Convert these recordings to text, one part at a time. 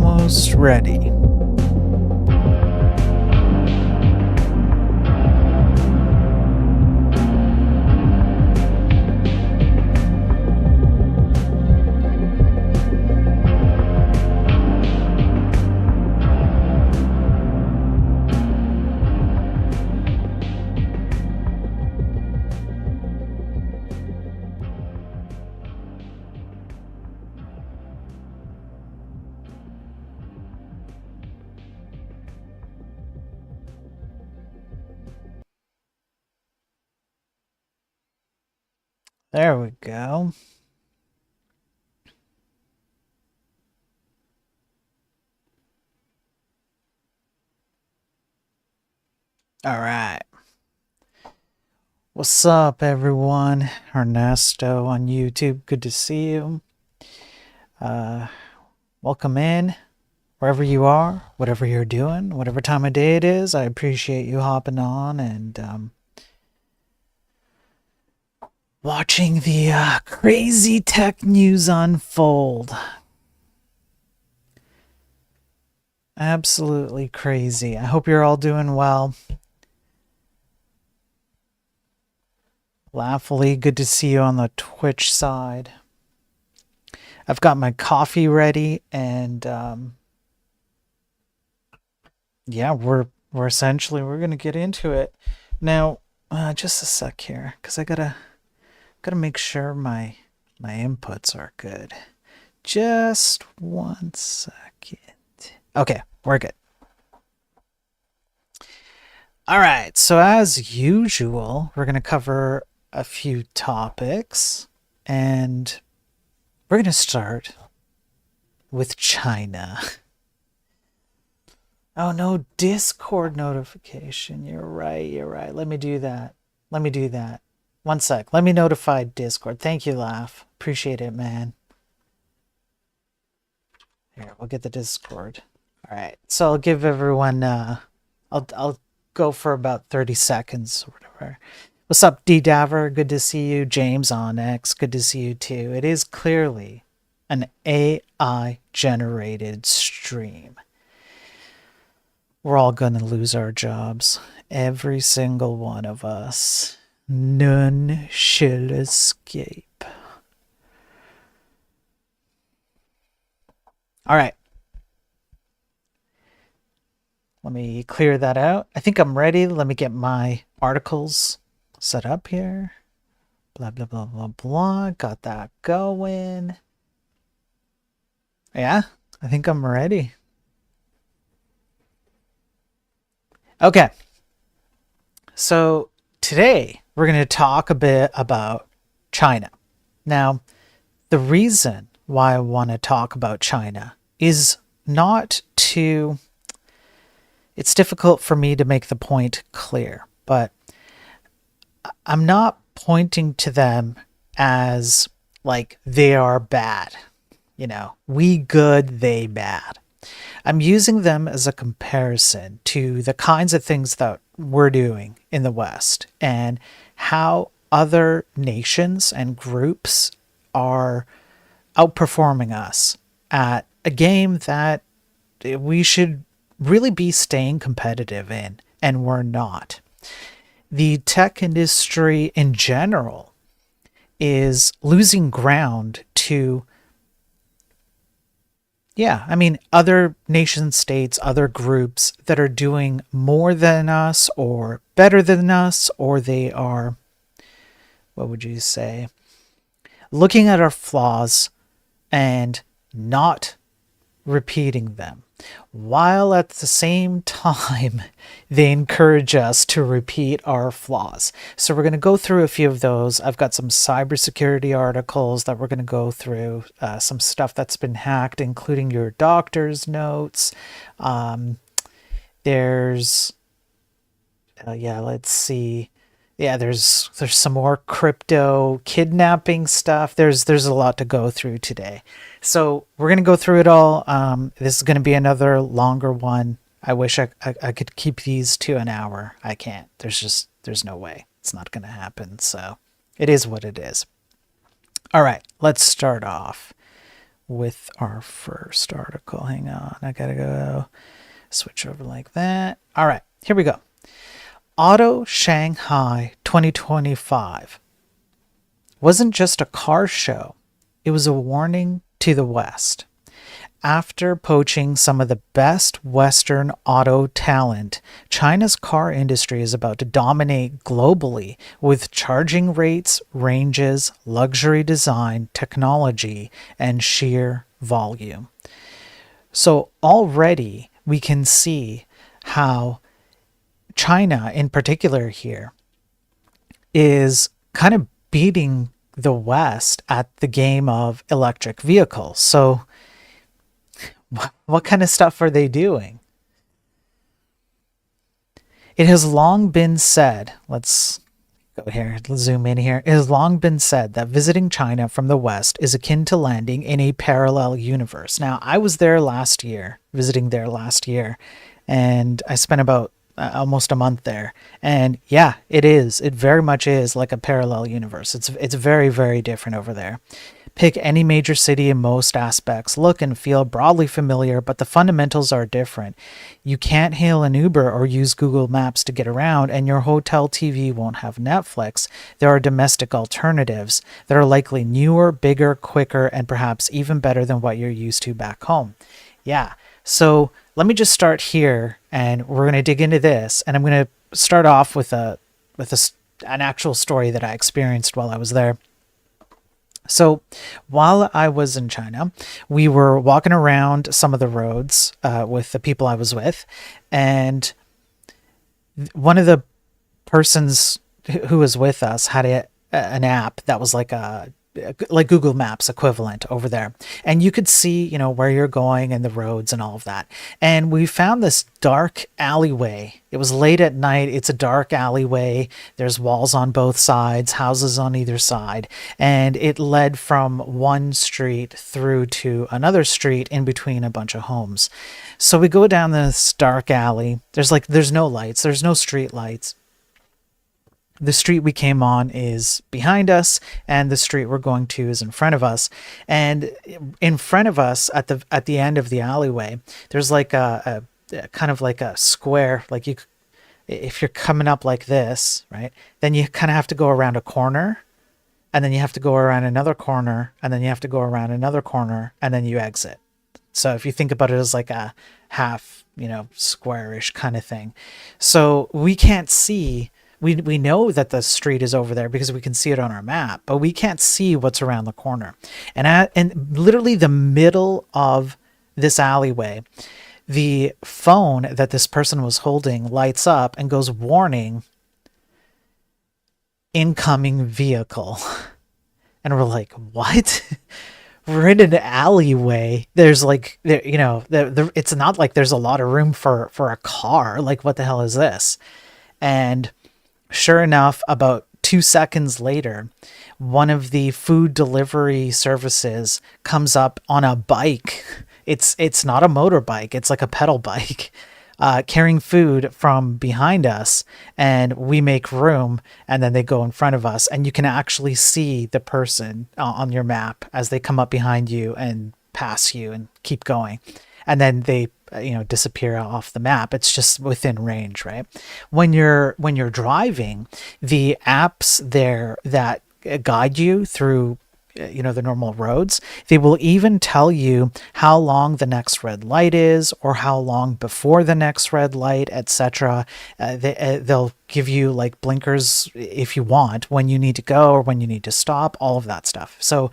almost ready. There we go. All right. What's up, everyone? Ernesto on YouTube. Good to see you. Welcome in, wherever you are, whatever you're doing, whatever time of day it is. I appreciate you hopping on and watching the crazy tech news unfold. Absolutely crazy. I hope you're all doing well. Laughly, good to see you on the Twitch side. I've got my coffee ready, and yeah, we're gonna get into it now. Just a sec here, because I gotta make sure my inputs are good. Just 1 second. Okay, we're good. All right, so as usual, we're gonna cover a few topics, and we're gonna start with China. Oh no, Discord notification. You're right. Let me do that. 1 sec. Let me notify Discord. Thank you, Laugh. Appreciate it, man. Here, we'll get the Discord. All right. So I'll give everyone I'll go for about 30 seconds or whatever. What's up, D Daver? Good to see you. James on X. Good to see you too. It is clearly an AI generated stream. We're all gonna lose our jobs. Every single one of us. None shall escape. All right. Let me clear that out. I think I'm ready. Let me get my articles set up here. Blah, blah, blah, blah, blah. Got that going. Yeah, I think I'm ready. Okay. So today we're going to talk a bit about China. Now, the reason why I want to talk about China is not to... It's difficult for me to make the point clear, but I'm not pointing to them as like they are bad. You know, we good, they bad. I'm using them as a comparison to the kinds of things that we're doing in the West and how other nations and groups are outperforming us at a game that we should really be staying competitive in, and we're not. The tech industry in general is losing ground to other nation states, other groups that are doing more than us or better than us, or they are, what would you say, looking at our flaws and not repeating them, while at the same time they encourage us to repeat our flaws. So we're going to go through a few of those. I've got some cybersecurity articles that we're going to go through, some stuff that's been hacked, including your doctor's notes. There's let's see. Yeah, there's some more crypto kidnapping stuff. There's a lot to go through today. So we're going to go through it all. This is going to be another longer one. I wish I could keep these to an hour. I can't. There's no way. It's not going to happen. So it is what it is. All right, let's start off with our first article. Hang on, I gotta go switch over like that. All right, here we go. Auto Shanghai 2025 wasn't just a car show, it was a warning to the West. After poaching some of the best Western auto talent, China's car industry is about to dominate globally with charging rates, ranges, luxury design, technology, and sheer volume. So already we can see how China, in particular, here is kind of beating the West at the game of electric vehicles. So, what kind of stuff are they doing? It has long been said, let's go here, let's zoom in here. It has long been said that visiting China from the West is akin to landing in a parallel universe. Now, I was there last year, visiting there last year, and I spent about almost a month there. And yeah, it is. It very much is like a parallel universe. It's very, very different over there. Pick any major city in most aspects, look and feel broadly familiar, but the fundamentals are different. You can't hail an Uber or use Google Maps to get around, and your hotel TV won't have Netflix. There are domestic alternatives that are likely newer, bigger, quicker, and perhaps even better than what you're used to back home. Yeah, so let me just start here, and we're going to dig into this, and I'm going to start off with an actual story that I experienced while I was there. So while I was in China, we were walking around some of the roads with the people I was with, and one of the persons who was with us had an app that was like Google Maps equivalent over there. And you could see, where you're going and the roads and all of that. And we found this dark alleyway. It was late at night. It's a dark alleyway. There's walls on both sides, houses on either side. And it led from one street through to another street in between a bunch of homes. So we go down this dark alley. There's no lights. There's no street lights. The street we came on is behind us, and the street we're going to is in front of us. And in front of us, at the end of the alleyway, there's like a kind of like a square. Like if you're coming up like this, right, then you kind of have to go around a corner, and then you have to go around another corner, and then you have to go around another corner, and then you exit. So if you think about it as like a half, squarish kind of thing. So we can't see. We know that the street is over there because we can see it on our map, but we can't see what's around the corner. And literally the middle of this alleyway, the phone that this person was holding lights up and goes, "Warning, incoming vehicle." And we're like, "What?" We're in an alleyway. There's it's not like there's a lot of room for a car. Like, what the hell is this? And sure enough, about 2 seconds later, one of the food delivery services comes up on a bike. It's not a motorbike. It's like a pedal bike, carrying food from behind us, and we make room, and then they go in front of us, and you can actually see the person on your map as they come up behind you and pass you and keep going. And then they disappear off the map. It's just within range, right? When you're driving, the apps there that guide you through the normal roads, they will even tell you how long the next red light is, or how long before the next red light, etc. They'll give you like blinkers if you want, when you need to go or when you need to stop, all of that stuff. So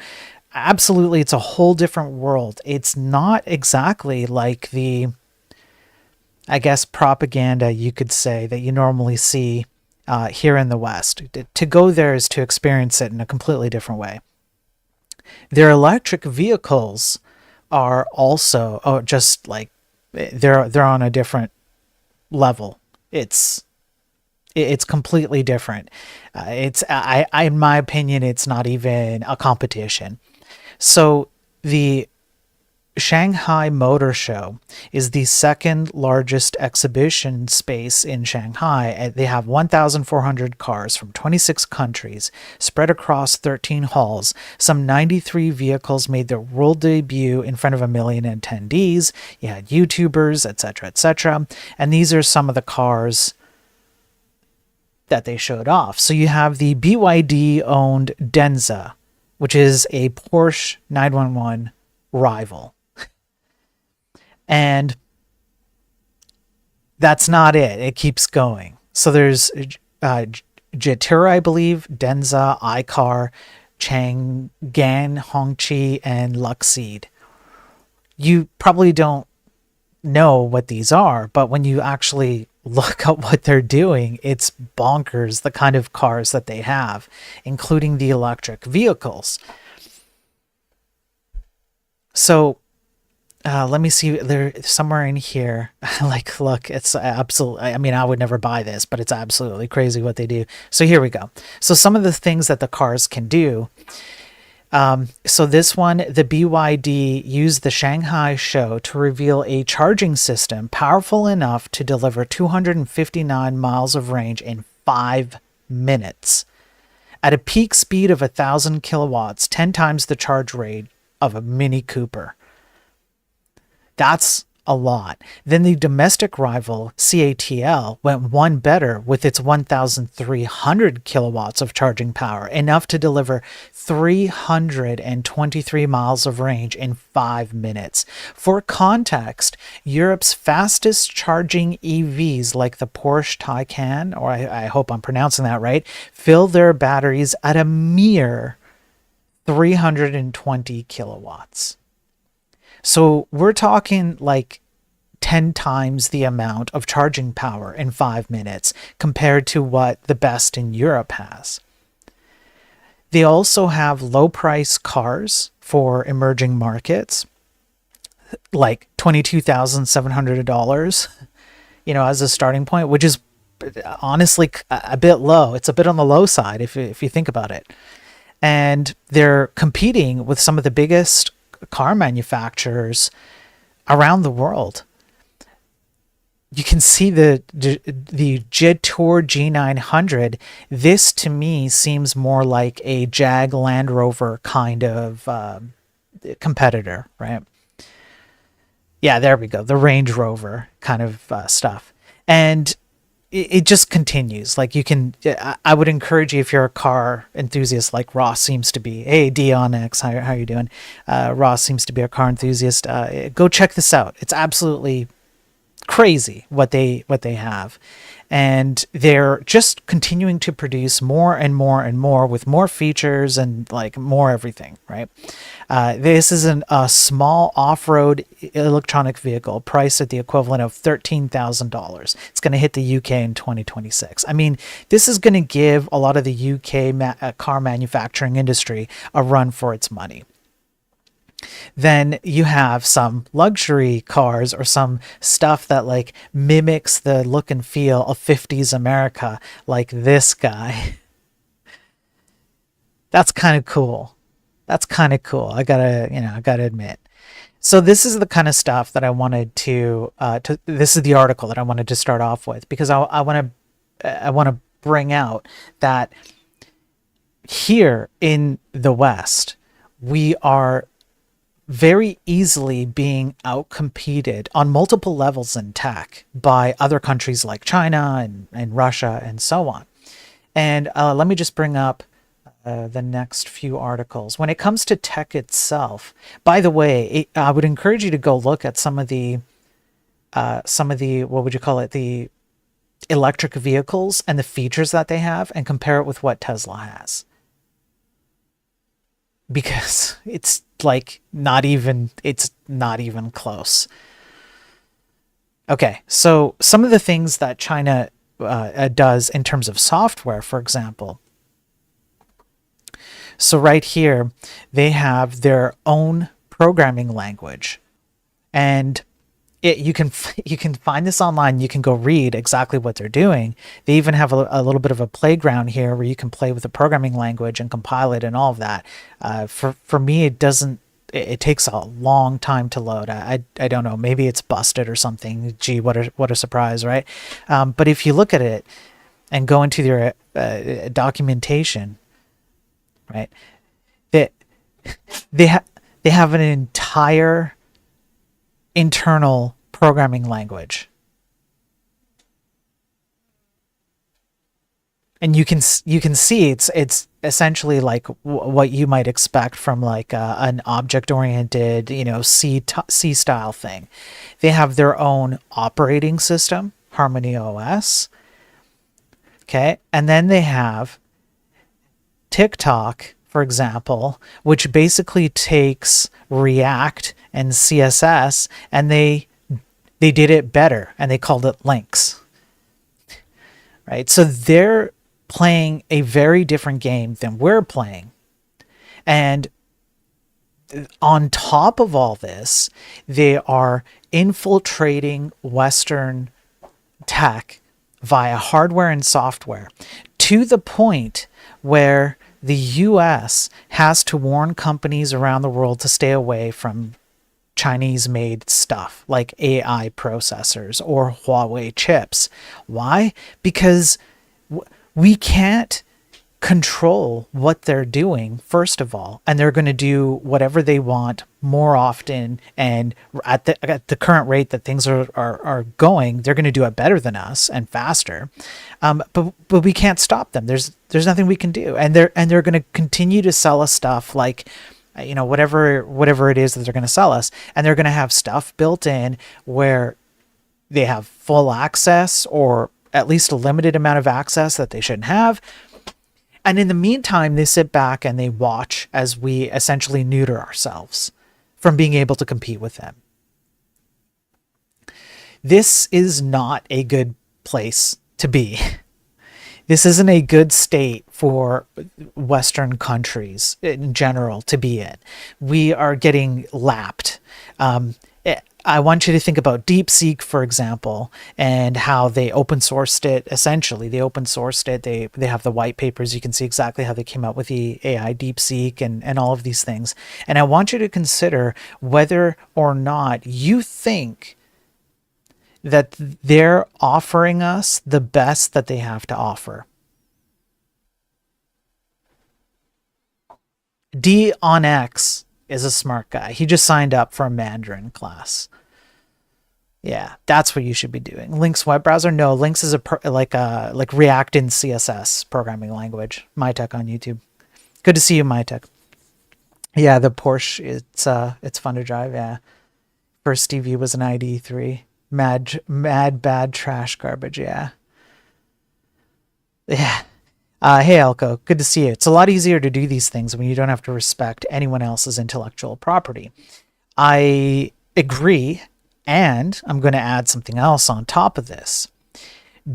absolutely, it's a whole different world. It's not exactly like the, I guess, propaganda, you could say, that you normally see here in the West. To go there is to experience it in a completely different way. Their electric vehicles are also just like they're on a different level. It's completely different. I in my opinion, it's not even a competition. So the Shanghai Motor Show is the second largest exhibition space in Shanghai. They have 1,400 cars from 26 countries spread across 13 halls. Some 93 vehicles made their world debut in front of 1 million attendees. You had YouTubers, etc., etc. And these are some of the cars that they showed off. So you have the BYD owned Denza, which is a Porsche 911 rival. And that's not it. It keeps going. So there's Jetour, I believe, Denza, iCar, Chang'an, Hongqi, and Luxeed. You probably don't know what these are, but when you actually look at what they're doing, it's bonkers the kind of cars that they have, including the electric vehicles. So let me see. There somewhere in here. Like, look, it's absolutely. I mean, I would never buy this, but it's absolutely crazy what they do. So here we go. So some of the things that the cars can do. So this one, the BYD used the Shanghai show to reveal a charging system powerful enough to deliver 259 miles of range in 5 minutes, at a peak speed of 1,000 kilowatts, 10 times the charge rate of a Mini Cooper. That's a lot. Then the domestic rival CATL went one better with its 1,300 kilowatts of charging power, enough to deliver 323 miles of range in 5 minutes. For context, Europe's fastest charging EVs like the Porsche Taycan, or I hope I'm pronouncing that right, fill their batteries at a mere 320 kilowatts. So we're talking like 10 times the amount of charging power in 5 minutes compared to what the best in Europe has. They also have low price cars for emerging markets, like $22,700, as a starting point, which is honestly a bit low. It's a bit on the low side if you think about it. And they're competing with some of the biggest car manufacturers around the world. You can see the Jetour G900. This to me seems more like a Jag Land Rover kind of competitor, right? Yeah, there we go. The Range Rover kind of stuff. And it just continues. Like I would encourage you, if you're a car enthusiast like Ross seems to be. Hey, Dion X, how are you doing? Ross seems to be a car enthusiast. Go check this out. It's absolutely crazy what they have, and they're just continuing to produce more and more and more with more features and like more everything, right? This is a small off-road electronic vehicle priced at the equivalent of $13,000. It's going to hit the UK in 2026. I mean, this is going to give a lot of the UK car manufacturing industry a run for its money. Then you have some luxury cars or some stuff that like mimics the look and feel of 50s America, like this guy. That's kind of cool. I gotta admit. So this is the kind of stuff that I wanted to this is the article that I wanted to start off with, because I want to bring out that here in the West, we are very easily being outcompeted on multiple levels in tech by other countries like China and Russia and so on. And let me just bring up the next few articles. When it comes to tech itself, by the way, I would encourage you to go look at some of the what would you call it, the electric vehicles and the features that they have, and compare it with what Tesla has. Because it's not even close. Okay, so some of the things that China does in terms of software, for example. So right here, they have their own programming language, and you can find this online. You can go read exactly what they're doing. They even have a little bit of a playground here where you can play with the programming language and compile it and all of that. For me, it doesn't it takes a long time to load. I don't know. Maybe it's busted or something. Gee, what a surprise, right? But if you look at it and go into their documentation, right, they they have an entire internal programming language, and you can see it's essentially like what you might expect from like an object oriented, C style thing. They have their own operating system, Harmony OS. Okay, and then they have TikTok, for example, which basically takes React and CSS and they did it better and they called it links. Right? So they're playing a very different game than we're playing. And on top of all this, they are infiltrating Western tech via hardware and software to the point where the US has to warn companies around the world to stay away from Chinese made stuff like AI processors or Huawei chips. Why? Because we can't control what they're doing, first of all, and they're going to do whatever they want more often, and at the current rate that things are going, they're going to do it better than us and faster. But we can't stop them. There's nothing we can do, and they're going to continue to sell us stuff like, whatever it is that they're going to sell us, and they're going to have stuff built in where they have full access or at least a limited amount of access that they shouldn't have. And in the meantime, they sit back and they watch as we essentially neuter ourselves from being able to compete with them. This is not a good place to be. This isn't a good state for Western countries in general to be in. We are getting lapped. I want you to think about DeepSeek, for example, and how they open sourced it. Essentially, they open sourced it. They have the white papers. You can see exactly how they came up with the AI DeepSeek and all of these things. And I want you to consider whether or not you think that they're offering us the best that they have to offer. D on X is a smart guy. He just signed up for a Mandarin class. Yeah, that's what you should be doing. Lynx web browser? No, Lynx is like React and CSS programming language. MyTech on YouTube. Good to see you, MyTech. Yeah, the Porsche, it's fun to drive. Yeah, first TV was an ID3. Mad bad trash garbage. Yeah. Yeah. Hey, Elko, good to see you. It's a lot easier to do these things when you don't have to respect anyone else's intellectual property. I agree, and I'm going to add something else on top of this.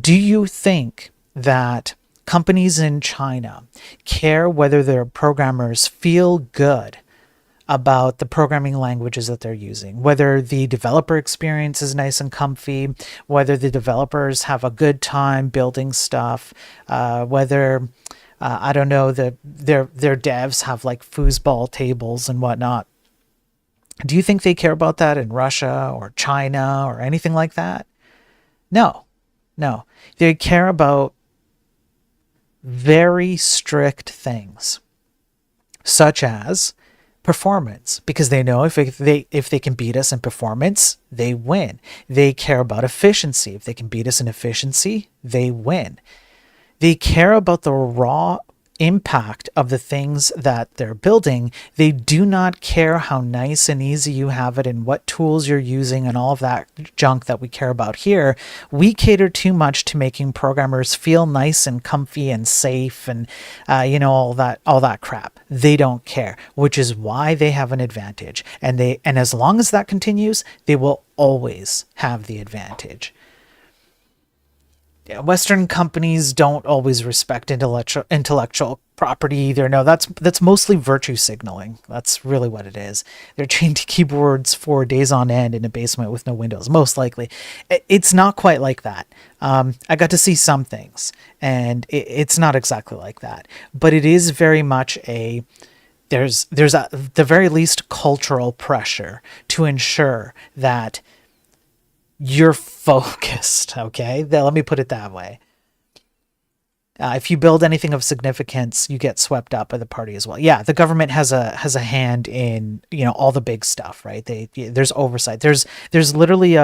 Do you think that companies in China care whether their programmers feel good about the programming languages that they're using, whether the developer experience is nice and comfy, whether the developers have a good time building stuff, whether I don't know, their devs have like foosball tables and whatnot? Do you think they care about that in Russia or China or anything like that? No. They care about very strict things, such as performance, because they know if they can beat us in performance, they win. They care about efficiency. If they can beat us in efficiency, they win. They care about the raw impact of the things that they're building. They do not care how nice and easy you have it and what tools you're using and all of that junk that we care about here. We cater too much to making programmers feel nice and comfy and safe and all that crap. They don't care, which is why they have an advantage. And as long as that continues, they will always have the advantage. Western companies don't always respect intellectual property either. No, that's mostly virtue signaling. That's really what it is. They're chained to keyboards for days on end in a basement with no windows, most likely. It's not quite like that. I got to see some things, and it's not exactly like that. But it is very much a there's at the very least cultural pressure to ensure that you're focused. Okay, let me put it that way. If you build anything of significance, you get swept up by the party as well. Yeah, the government has a hand in all the big stuff, right? There's oversight. There's literally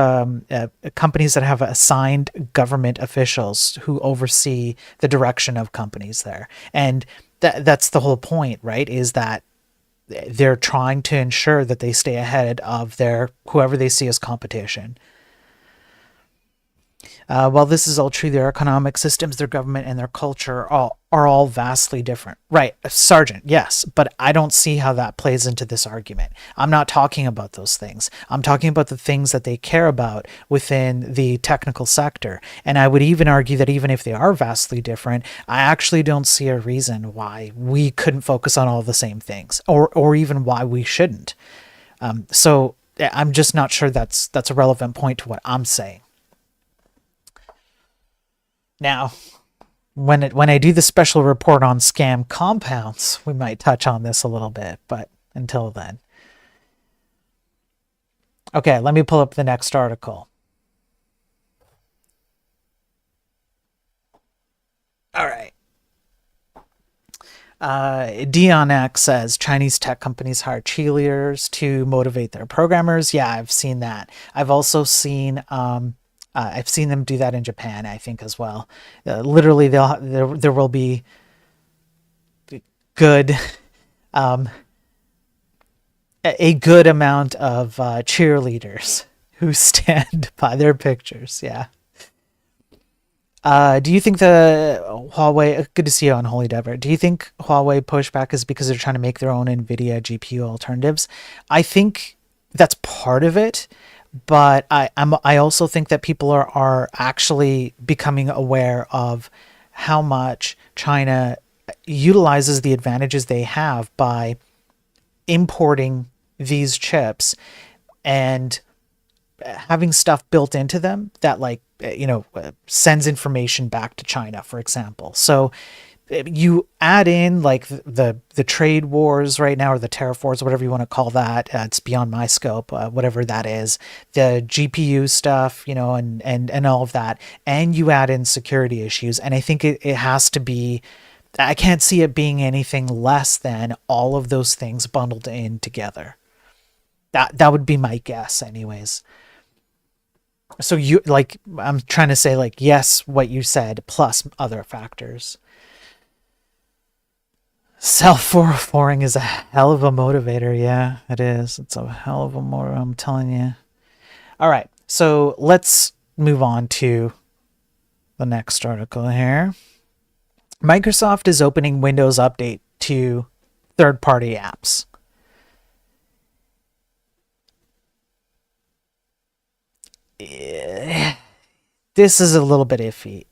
companies that have assigned government officials who oversee the direction of companies there, and that's the whole point, right? Is that they're trying to ensure that they stay ahead of their whoever they see as competition. While this is all true, their economic systems, their government, and their culture are all vastly different. Right, Sergeant, yes, but I don't see how that plays into this argument. I'm not talking about those things. I'm talking about the things that they care about within the technical sector. And I would even argue that even if they are vastly different, I actually don't see a reason why we couldn't focus on all the same things, or even why we shouldn't. So I'm just not sure that's a relevant point to what I'm saying. Now, when I do the special report on scam compounds, we might touch on this a little bit, but until then. Okay, let me pull up the next article. All right. Dion X says Chinese tech companies hire cheerleaders to motivate their programmers. Yeah, I've seen that. I've also seen I've seen them do that in Japan, I think, as well. Literally, there will be good a good amount of cheerleaders who stand by their pictures. Yeah. Do you think the Huawei? Good to see you on Holy Dever. Do you think Huawei pushback is because they're trying to make their own NVIDIA GPU alternatives? I think that's part of it, but I also think that people are actually becoming aware of how much China utilizes the advantages they have by importing these chips and having stuff built into them that sends information back to China, for example. So you add in like the trade wars right now, or the tariff wars, whatever you want to call that. It's beyond my scope, whatever that is. The GPU stuff, and all of that, and you add in security issues, and I think it has to be. I can't see it being anything less than all of those things bundled in together. That would be my guess, anyways. So I'm trying to say, yes, what you said plus other factors. Self-404ing is a hell of a motivator. Yeah, it is. It's a hell of a motivator, I'm telling you. All right, so let's move on to the next article here. Microsoft is opening Windows Update to third-party apps. This is a little bit iffy.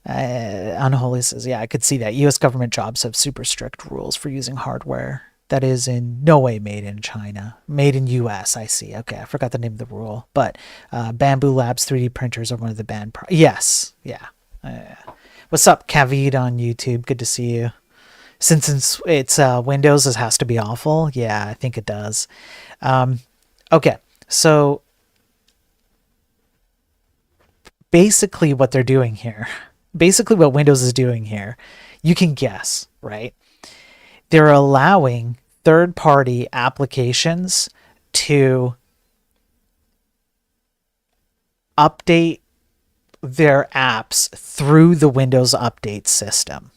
Unholy says, yeah, I could see that. U.S. government jobs have super strict rules for using hardware that is in no way made in China. Made in U.S., I see. Okay, I forgot the name of the rule. But Bamboo Labs 3D printers are one of the banned... Yes, yeah. What's up, Cavid on YouTube? Good to see you. Since it's Windows, this has to be awful. Yeah, I think it does. Okay, so basically what they're doing here, basically what Windows is doing here, you can guess, right? They're allowing third-party applications to update their apps through the Windows Update system.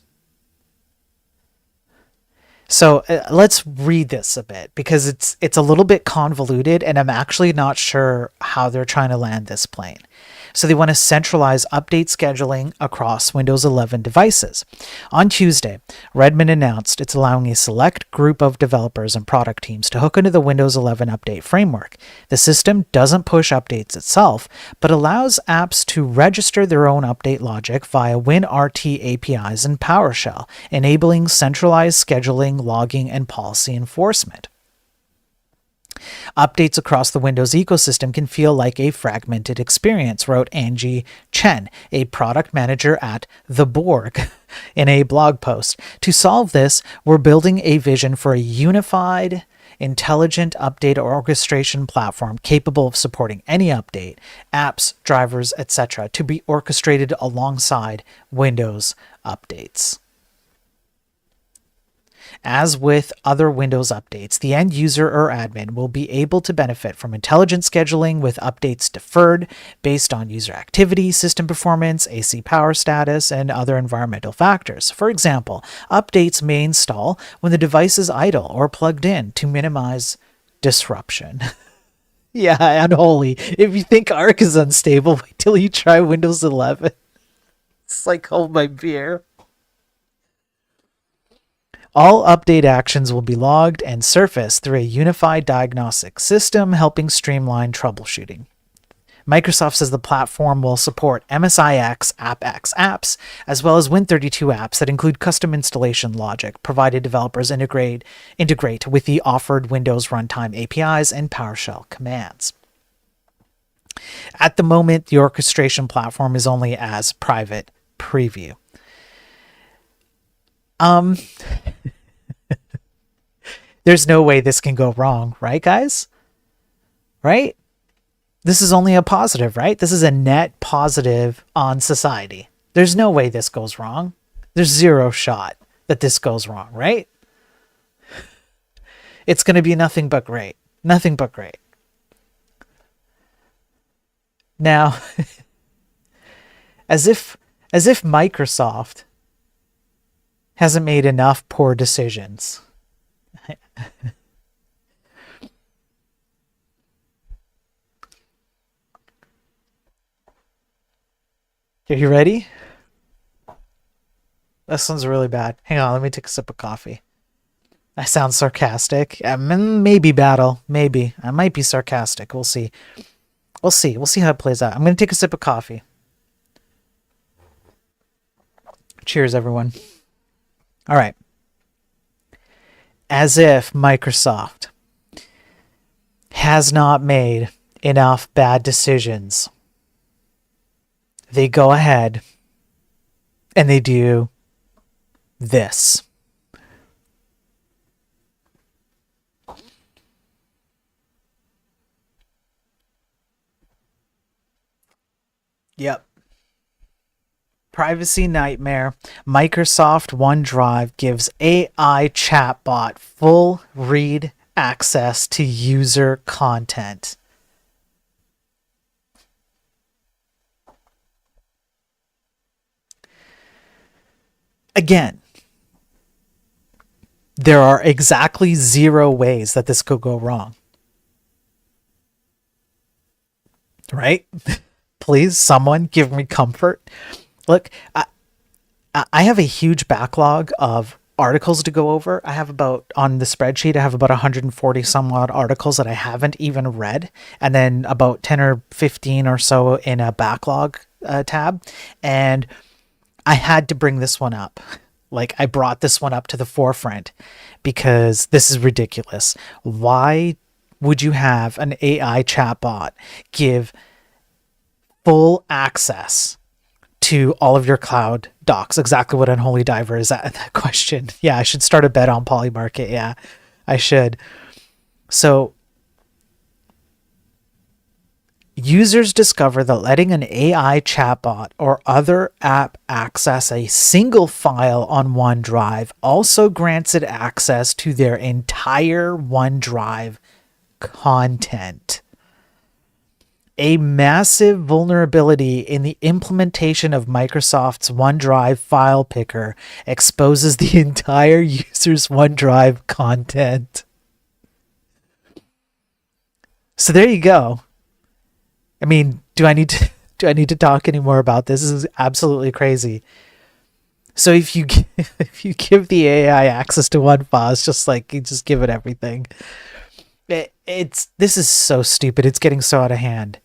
So let's read this a bit, because it's a little bit convoluted, and I'm actually not sure how they're trying to land this plane. So they want to centralize update scheduling across Windows 11 devices. On Tuesday, Redmond announced it's allowing a select group of developers and product teams to hook into the Windows 11 update framework. The system doesn't push updates itself, but allows apps to register their own update logic via WinRT APIs and PowerShell, enabling centralized scheduling, logging, and policy enforcement. Updates across the Windows ecosystem can feel like a fragmented experience, wrote Angie Chen, a product manager at The Borg, in a blog post. To solve this, we're building a vision for a unified, intelligent update or orchestration platform capable of supporting any update, apps, drivers, etc., to be orchestrated alongside Windows updates. As with other Windows updates, the end user or admin will be able to benefit from intelligent scheduling with updates deferred based on user activity, system performance, AC power status, and other environmental factors. For example, updates may install when the device is idle or plugged in to minimize disruption. Yeah, unholy. If you think Arc is unstable, wait till you try Windows 11. It's like, hold my beer. All update actions will be logged and surfaced through a unified diagnostic system, helping streamline troubleshooting. Microsoft says the platform will support MSIX AppX apps, as well as Win32 apps that include custom installation logic, provided developers integrate with the offered Windows runtime APIs and PowerShell commands. At the moment, the orchestration platform is only as private preview. There's no way this can go wrong, right, guys? Right? This is only a positive, right? This is a net positive on society. There's no way this goes wrong. There's zero shot that this goes wrong, right? It's going to be nothing but great. Nothing but great. Now, as if Microsoft hasn't made enough poor decisions. Are you ready? This one's really bad. Hang on, let me take a sip of coffee. I sound sarcastic. Maybe battle. Maybe. I might be sarcastic. We'll see. We'll see how it plays out. I'm going to take a sip of coffee. Cheers, everyone. All right. As if Microsoft has not made enough bad decisions, they go ahead and they do this. Yep. Privacy nightmare. Microsoft OneDrive gives AI chatbot full read access to user content. Again, there are exactly 0 ways that this could go wrong. Right? Please, someone give me comfort. Look, I have a huge backlog of articles to go over. I have on the spreadsheet, I have about 140 some odd articles that I haven't even read, and then about 10 or 15 or so in a backlog tab. And I had to bring this one up. Like, I brought this one up to the forefront because this is ridiculous. Why would you have an AI chatbot give full access to all of your cloud docs? Exactly what Unholy Diver is at that question. Yeah, I should start a bet on Polymarket. Yeah, I should. So users discover that letting an AI chatbot or other app access a single file on OneDrive also grants it access to their entire OneDrive content. A massive vulnerability in the implementation of Microsoft's OneDrive file picker exposes the entire user's OneDrive content. So there you go. I mean, do I need to talk any more about this? This is absolutely crazy. So if you give the AI access to one file, it's just like you just give it everything. This is so stupid. It's getting so out of hand.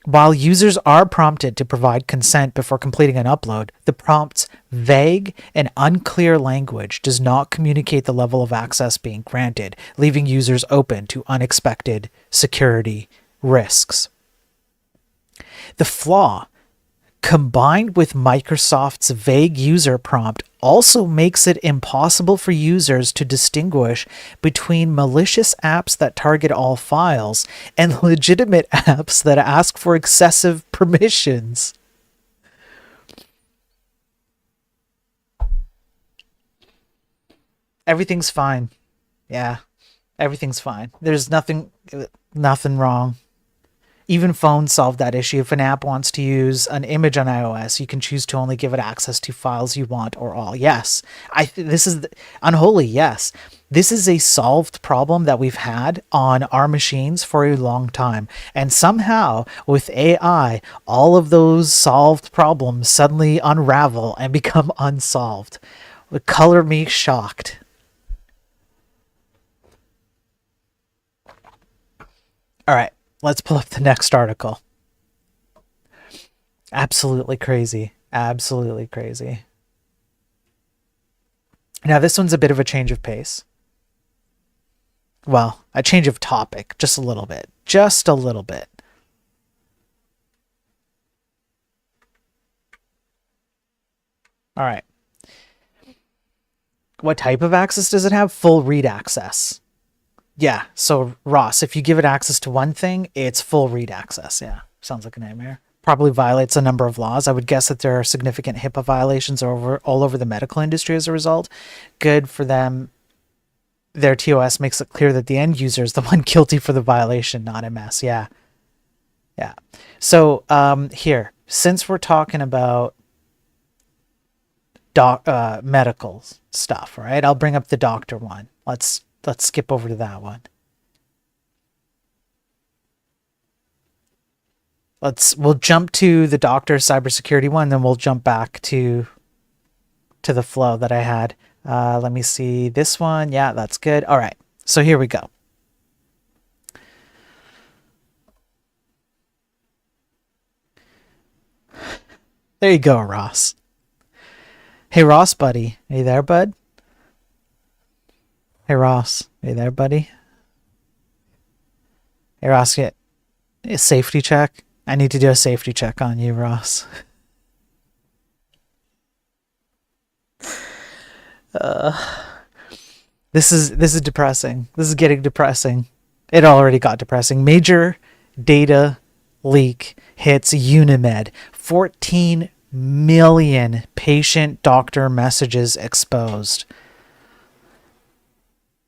While users are prompted to provide consent before completing an upload, the prompt's vague and unclear language does not communicate the level of access being granted, leaving users open to unexpected security risks. The flaw, combined with Microsoft's vague user prompt, also makes it impossible for users to distinguish between malicious apps that target all files and legitimate apps that ask for excessive permissions. Everything's fine. Yeah, everything's fine. There's nothing wrong. Even phones solve that issue. If an app wants to use an image on iOS, you can choose to only give it access to files you want or all. Yes, this is unholy. Yes, this is a solved problem that we've had on our machines for a long time. And somehow with AI, all of those solved problems suddenly unravel and become unsolved. Would color me shocked. All right. Let's pull up the next article. Absolutely crazy. Absolutely crazy. Now, this one's a bit of a change of pace. Well, a change of topic, just a little bit. Just a little bit. All right. What type of access does it have? Full read access. Yeah, so Ross, if you give it access to one thing, it's full read access. Yeah, sounds like a nightmare. Probably violates a number of laws. I would guess that there are significant HIPAA violations all over the medical industry as a result. Good for them. Their TOS makes it clear that the end user is the one guilty for the violation, not MS. Yeah. Yeah. So here, since we're talking about medical stuff, right? I'll bring up the doctor one. Let's skip over to that one. We'll jump to the doctor cybersecurity one, then we'll jump back to the flow that I had. Let me see this one. Yeah, that's good. All right. So here we go. There you go, Ross. Hey, Ross, buddy. Are you there, bud? Hey, Ross. Are you there, buddy? Hey, Ross, get a safety check. I need to do a safety check on you, Ross. This is depressing. This is getting depressing. It already got depressing. Major data leak hits Unimed. 14 million patient-doctor messages exposed.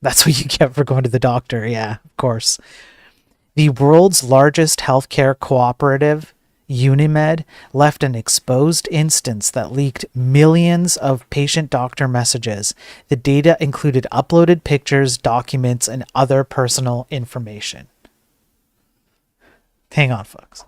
That's what you get for going to the doctor. Yeah, of course. The world's largest healthcare cooperative, Unimed, left an exposed instance that leaked millions of patient-doctor messages. The data included uploaded pictures, documents, and other personal information. Hang on, folks.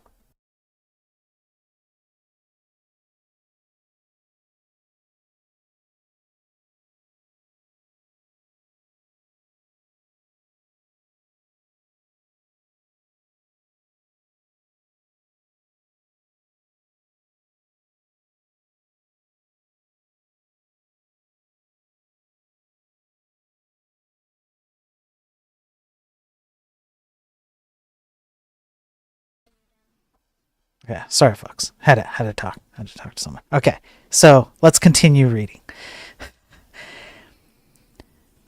Yeah, sorry, folks. Had to talk to someone. Okay, so let's continue reading.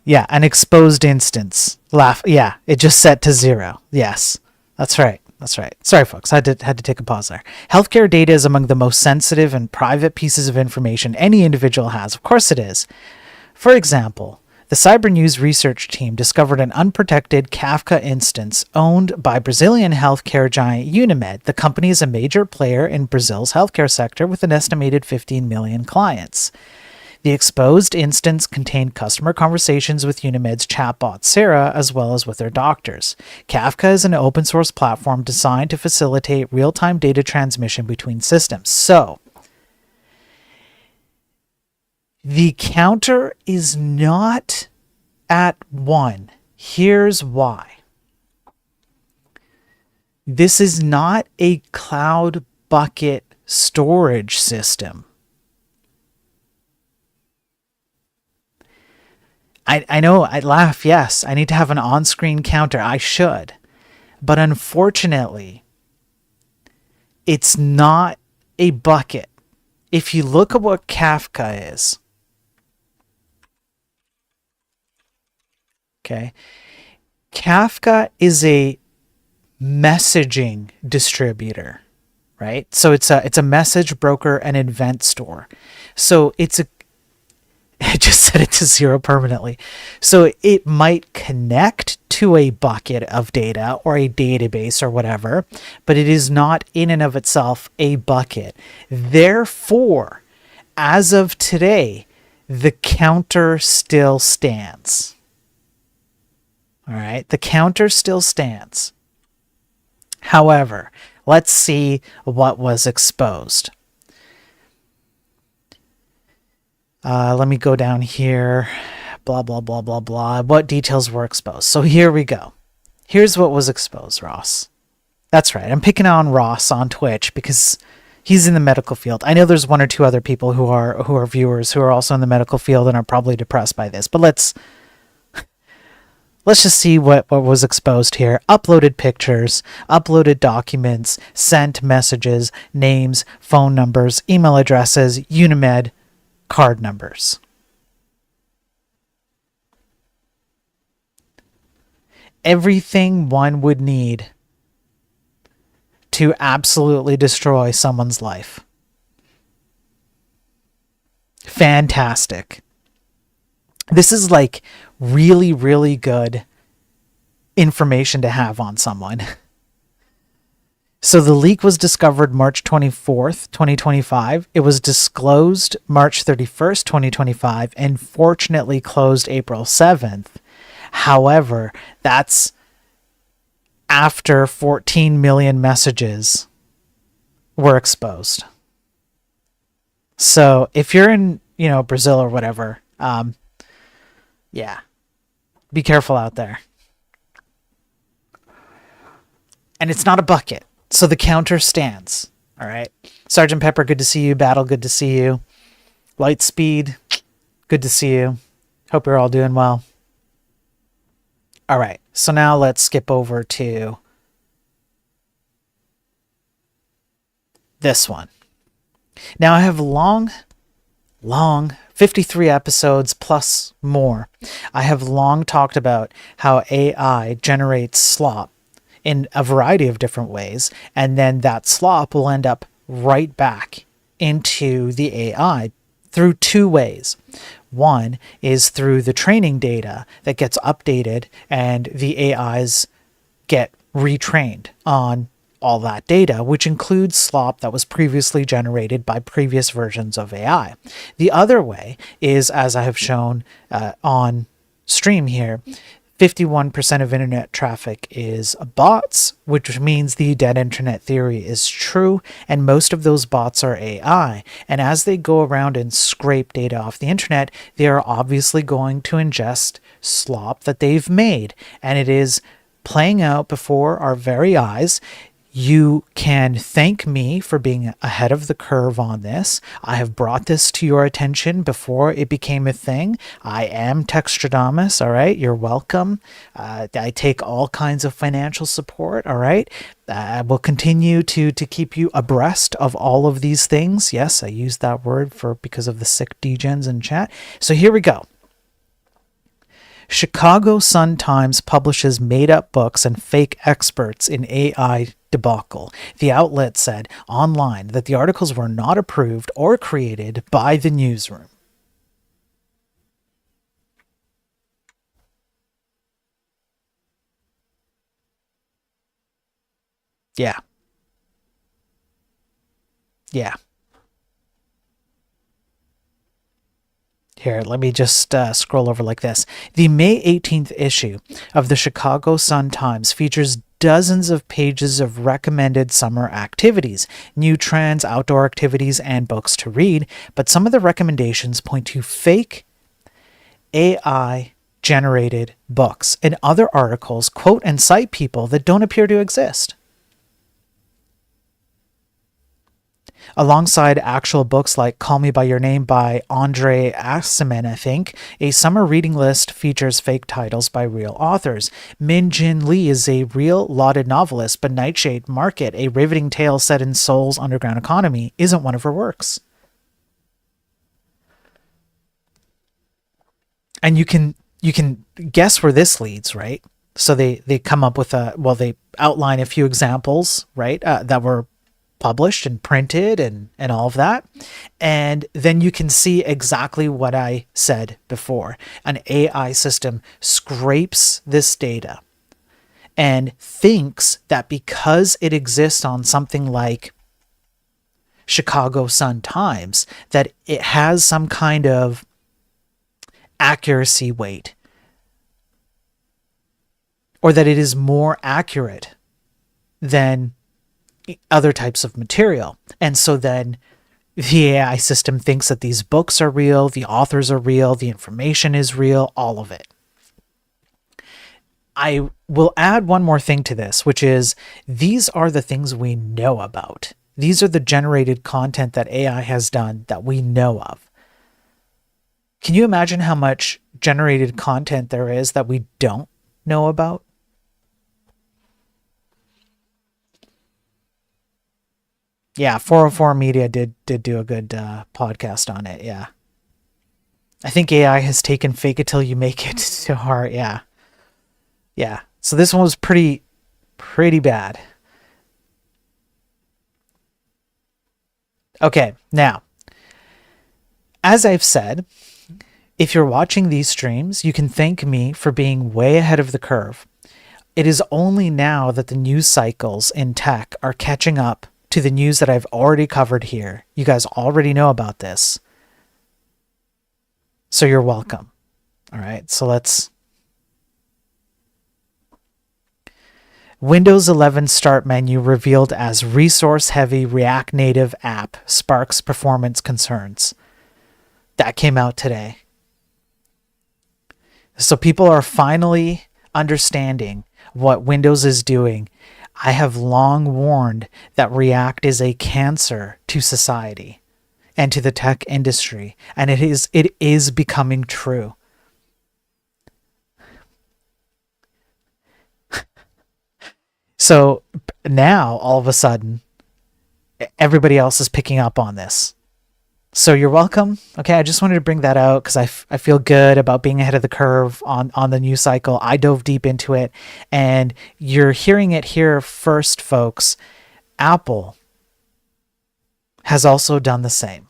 Yeah, an exposed instance. Yeah, it just set to 0. Yes, that's right. That's right. Sorry, folks. I had to take a pause there. Healthcare data is among the most sensitive and private pieces of information any individual has. Of course it is. For example, the Cybernews research team discovered an unprotected Kafka instance owned by Brazilian healthcare giant Unimed. The company is a major player in Brazil's healthcare sector with an estimated 15 million clients. The exposed instance contained customer conversations with Unimed's chatbot Sarah, as well as with their doctors. Kafka is an open source platform designed to facilitate real-time data transmission between systems. So, the counter is not at 1. Here's why. This is not a cloud bucket storage system. I know, I laugh, yes, I need to have an on-screen counter. I should. But unfortunately, it's not a bucket. If you look at what Kafka is, okay, Kafka is a messaging distributor, right? So it's a message broker and event store. So it's a I just set it to zero permanently. So it might connect to a bucket of data or a database or whatever, but it is not in and of itself a bucket. Therefore, as of today, the counter still stands. All right, the counter still stands. However, let's see what was exposed. Let me go down here. Blah, blah, blah, blah, blah. What details were exposed? So here we go. Here's what was exposed, Ross. That's right. I'm picking on Ross on Twitch because he's in the medical field. I know there's one or two other people who are viewers who are also in the medical field and are probably depressed by this. But let's just see what was exposed here. Uploaded pictures, uploaded documents, sent messages, names, phone numbers, email addresses, Unimed, card numbers. Everything one would need to absolutely destroy someone's life. Fantastic. This is like really, really good information to have on someone. So the leak was discovered March 24th, 2025. It was disclosed March 31st, 2025, and fortunately closed April 7th. However, that's after 14 million messages were exposed. So if you're in, Brazil or whatever, yeah, be careful out there. And it's not a bucket. So the counter stands. All right. Sergeant Pepper, good to see you. Battle, good to see you. Lightspeed, good to see you. Hope you're all doing well. All right. So now let's skip over to this one. Now I have long 53 episodes plus more. I have long talked about how AI generates slop in a variety of different ways, and then that slop will end up right back into the AI through two ways. One is through the training data that gets updated and the AIs get retrained on all that data, which includes slop that was previously generated by previous versions of AI. The other way is, as I have shown on stream here, 51% of internet traffic is bots, which means the dead internet theory is true, and most of those bots are AI. And as they go around and scrape data off the internet, they are obviously going to ingest slop that they've made, and it is playing out before our very eyes. You can thank me for being ahead of the curve on this. I have brought this to your attention before it became a thing. I am Textradamus, all right? You're welcome. I take all kinds of financial support, all right? I will continue to keep you abreast of all of these things. Yes, I use that word because of the sick degens in chat. So here we go. Chicago Sun-Times publishes made-up books and fake experts in AI debacle. The outlet said online that the articles were not approved or created by the newsroom. Yeah. Yeah. Here, let me just scroll over like this. The May 18th issue of the Chicago Sun-Times features dozens of pages of recommended summer activities, new trends, outdoor activities, and books to read, but some of the recommendations point to fake AI-generated books and other articles quote and cite people that don't appear to exist. Alongside actual books like Call Me By Your Name by Andre Aciman, I think, a summer reading list features fake titles by real authors. Min Jin Lee is a real lauded novelist, but Nightshade Market, a riveting tale set in Seoul's underground economy, isn't one of her works. And you can guess where this leads, right? So they come up with they outline a few examples, right, that were published and printed and all of that. And then you can see exactly what I said before. An AI system scrapes this data and thinks that because it exists on something like Chicago Sun-Times, that it has some kind of accuracy weight, or that it is more accurate than other types of material. And so then the AI system thinks that these books are real, the authors are real, the information is real, all of it. I will add one more thing to this, which is these are the things we know about. These are the generated content that AI has done that we know of. Can you imagine how much generated content there is that we don't know about? Yeah, 404 Media did do a good podcast on it. Yeah, I think AI has taken "Fake It Till You Make It" to heart. Yeah, yeah. So this one was pretty bad. Okay, now, as I've said, if you're watching these streams, you can thank me for being way ahead of the curve. It is only now that the news cycles in tech are catching up to the news that I've already covered here. You guys already know about this. So you're welcome. All right, so let's... Windows 11 Start menu revealed as resource-heavy React Native app sparks performance concerns. That came out today. So people are finally understanding what Windows is doing. I have long warned that React is a cancer to society and to the tech industry, and it is becoming true. So now, all of a sudden, everybody else is picking up on this. So you're welcome. Okay, I just wanted to bring that out because I feel good about being ahead of the curve on the news cycle. I dove deep into it, and you're hearing it here first, folks. Apple has also done the same.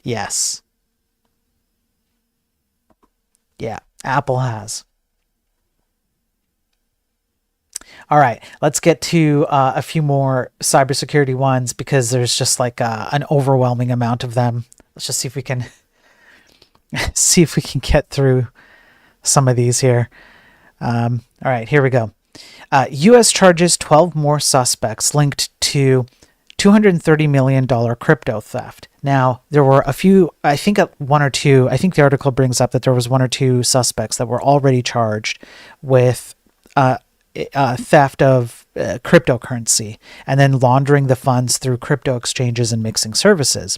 Yes. Yeah, Apple has. All right, let's get to a few more cybersecurity ones because there's just like an overwhelming amount of them. Let's just see if we can get through some of these here. All right, here we go. U.S. charges 12 more suspects linked to $230 million crypto theft. Now, there were a few, I think one or two, I think the article brings up that there was one or two suspects that were already charged with theft of cryptocurrency and then laundering the funds through crypto exchanges and mixing services.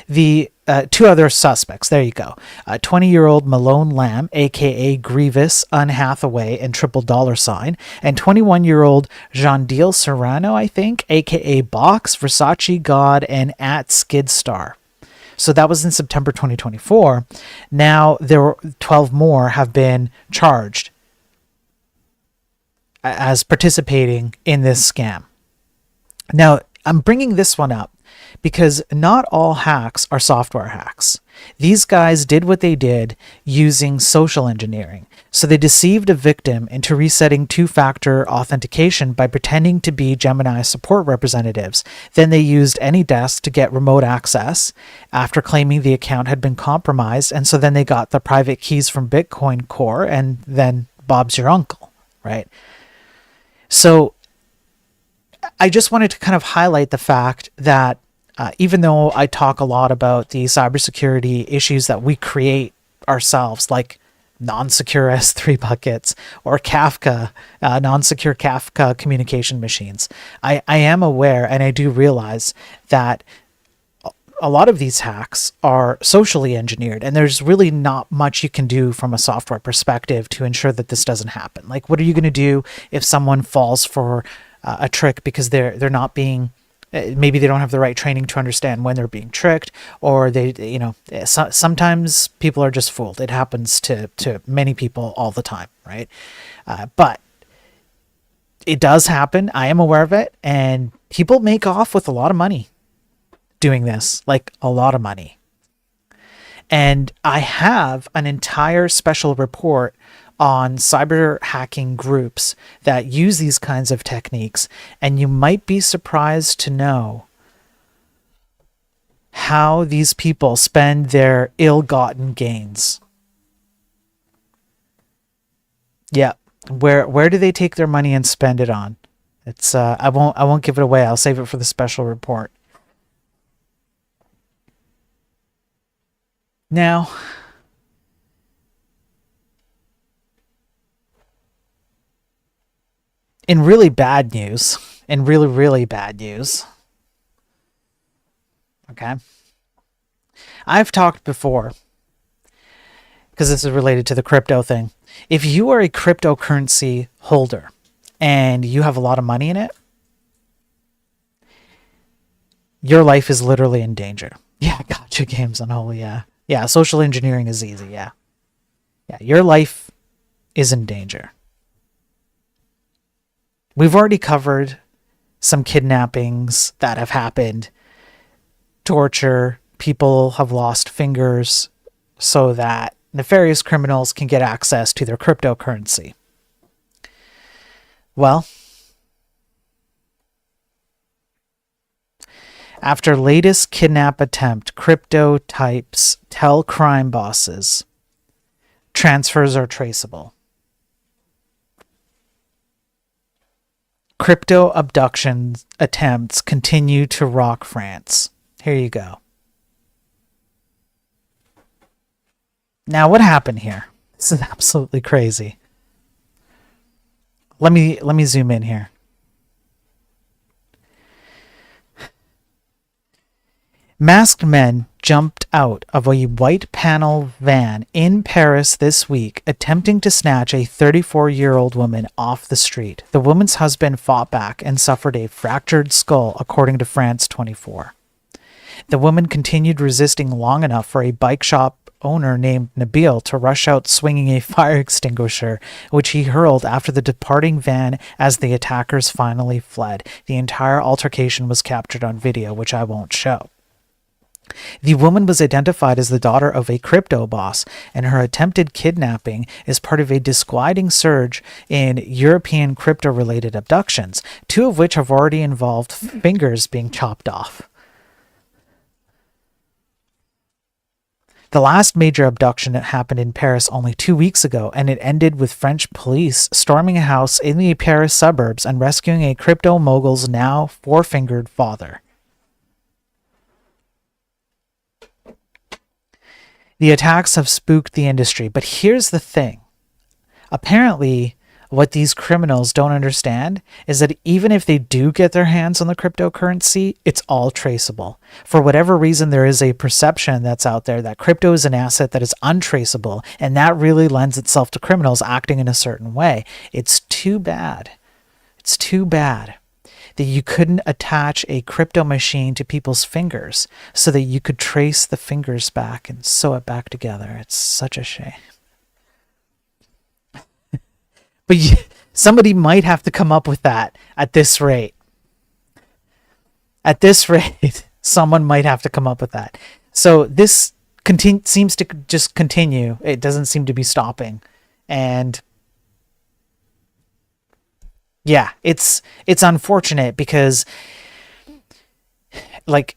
The two other suspects, there you go. 20-year-old Malone Lamb, aka Grievous, Anne Hathaway, and Triple Dollar Sign, and 21-year-old Jean-Deal Serrano, I think, aka Box, Versace God, and at Skidstar. So that was in September 2024. Now there were 12 more have been charged as participating in this scam. Now, I'm bringing this one up because not all hacks are software hacks. These guys did what they did using social engineering. So they deceived a victim into resetting two-factor authentication by pretending to be Gemini support representatives. Then they used AnyDesk to get remote access after claiming the account had been compromised. And so then they got the private keys from Bitcoin Core, and then Bob's your uncle, right? So I just wanted to kind of highlight the fact that even though I talk a lot about the cybersecurity issues that we create ourselves, like non-secure S3 buckets or Kafka, non-secure Kafka communication machines. I am aware and I do realize that a lot of these hacks are socially engineered, and there's really not much you can do from a software perspective to ensure that this doesn't happen. Like, what are you going to do if someone falls for a trick because they're not being maybe they don't have the right training to understand when they're being tricked, or sometimes people are just fooled. It happens to many people all the time, right? But it does happen. I am aware of it, and people make off with a lot of money doing this, like a lot of money. And I have an entire special report on cyber hacking groups that use these kinds of techniques, and you might be surprised to know how these people spend their ill-gotten gains. Yeah, where do they take their money and spend it on? It's I won't give it away. I'll save it for the special report. Now, in really bad news, really bad news, okay, I've talked before, because this is related to the crypto thing. If you are a cryptocurrency holder and you have a lot of money in it, your life is literally in danger. Yeah, gotcha games on Holy, yeah. Yeah, social engineering is easy, yeah. Yeah, your life is in danger. We've already covered some kidnappings that have happened, torture, people have lost fingers so that nefarious criminals can get access to their cryptocurrency. Well, after latest kidnap attempt, crypto types tell crime bosses transfers are traceable. Crypto abduction attempts continue to rock France. Here you go. Now, what happened here? This is absolutely crazy. Let me zoom in here. Masked men jumped out of a white panel van in Paris this week, attempting to snatch a 34-year-old woman off the street. The woman's husband fought back and suffered a fractured skull, according to France 24. The woman continued resisting long enough for a bike shop owner named Nabil to rush out swinging a fire extinguisher, which he hurled after the departing van as the attackers finally fled. The entire altercation was captured on video, which I won't show. The woman was identified as the daughter of a crypto boss, and her attempted kidnapping is part of a disquieting surge in European crypto-related abductions, two of which have already involved fingers being chopped off. The last major abduction happened in Paris only 2 weeks ago, and it ended with French police storming a house in the Paris suburbs and rescuing a crypto mogul's now four-fingered father. The attacks have spooked the industry, but here's the thing. Apparently, what these criminals don't understand is that even if they do get their hands on the cryptocurrency, it's all traceable. For whatever reason, there is a perception that's out there that crypto is an asset that is untraceable, and that really lends itself to criminals acting in a certain way. It's too bad. It's too bad that you couldn't attach a crypto machine to people's fingers so that you could trace the fingers back and sew it back together. It's such a shame. But somebody might have to come up with that at this rate. At this rate, someone might have to come up with that. So this seems to just continue. It doesn't seem to be stopping. And yeah, it's unfortunate because, like,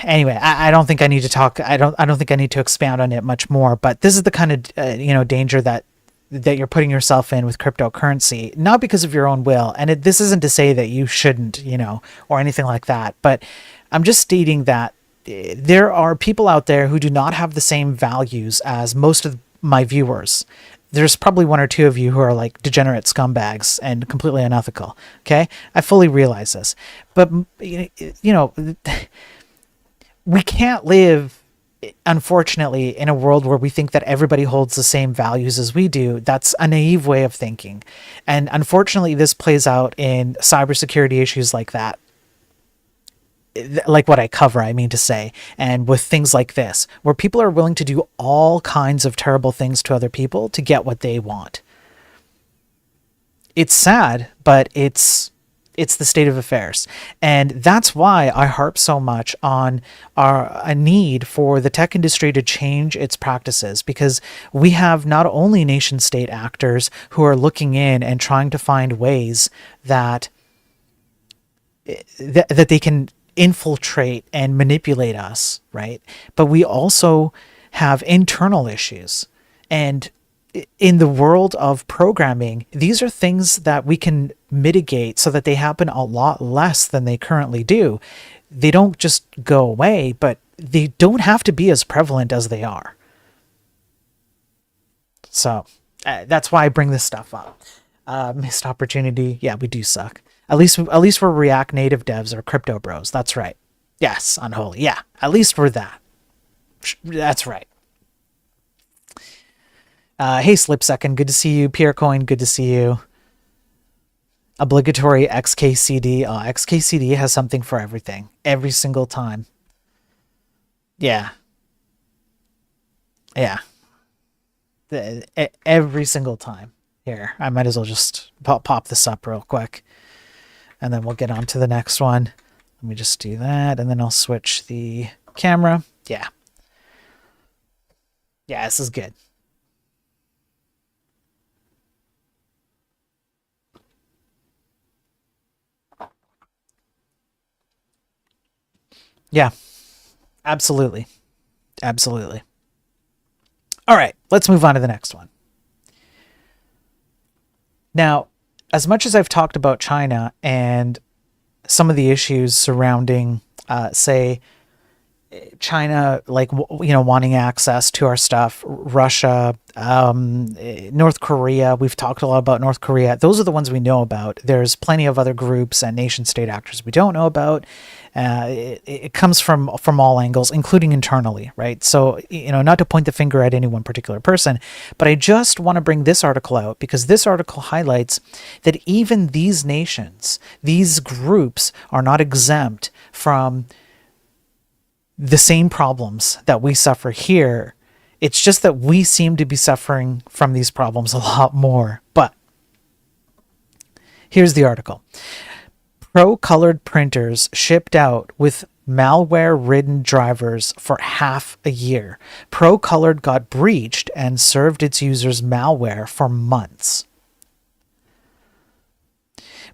anyway, I don't think I need to talk. I don't think I need to expound on it much more. But this is the kind of danger that you're putting yourself in with cryptocurrency, not because of your own will. And this isn't to say that you shouldn't, or anything like that. But I'm just stating that there are people out there who do not have the same values as most of my viewers, there's probably one or two of you who are like degenerate scumbags and completely unethical. Okay, I fully realize this, but you know, we can't live, unfortunately, in a world where we think that everybody holds the same values as we do. That's a naive way of thinking, and unfortunately, this plays out in cybersecurity issues like that. Like what I cover, I mean to say, and with things like this, where people are willing to do all kinds of terrible things to other people to get what they want. It's sad, but it's the state of affairs. And that's why I harp so much on a need for the tech industry to change its practices, because we have not only nation state actors who are looking in and trying to find ways that they can infiltrate and manipulate us, right? But we also have internal issues. And in the world of programming, these are things that we can mitigate so that they happen a lot less than they currently do. They don't just go away, but they don't have to be as prevalent as they are. So that's why I bring this stuff up. Missed opportunity. Yeah, we do suck. At least we're React Native devs or crypto bros. That's right. Yes, Unholy. Yeah, at least we're that. That's right. Hey, Slip Second. Good to see you. Pierre Coin. Good to see you. Obligatory XKCD. Oh, XKCD has something for everything. Every single time. Yeah. Yeah. Every single time. Here, I might as well just pop this up real quick. And then we'll get on to the next one. Let me just do that, and then I'll switch the camera. Yeah. Yeah, this is good. Yeah, absolutely. Absolutely. All right, let's move on to the next one. Now, as much as I've talked about China and some of the issues surrounding, say, China, like, wanting access to our stuff, Russia, North Korea, we've talked a lot about North Korea. Those are the ones we know about. There's plenty of other groups and nation state actors we don't know about. It comes from all angles, including internally, right? So, not to point the finger at any one particular person, but I just want to bring this article out because this article highlights that even these nations, these groups are not exempt from the same problems that we suffer here. It's just that we seem to be suffering from these problems a lot more. But here's the article. Pro-colored printers shipped out with malware-ridden drivers for half a year. Pro-colored got breached and served its users malware for months.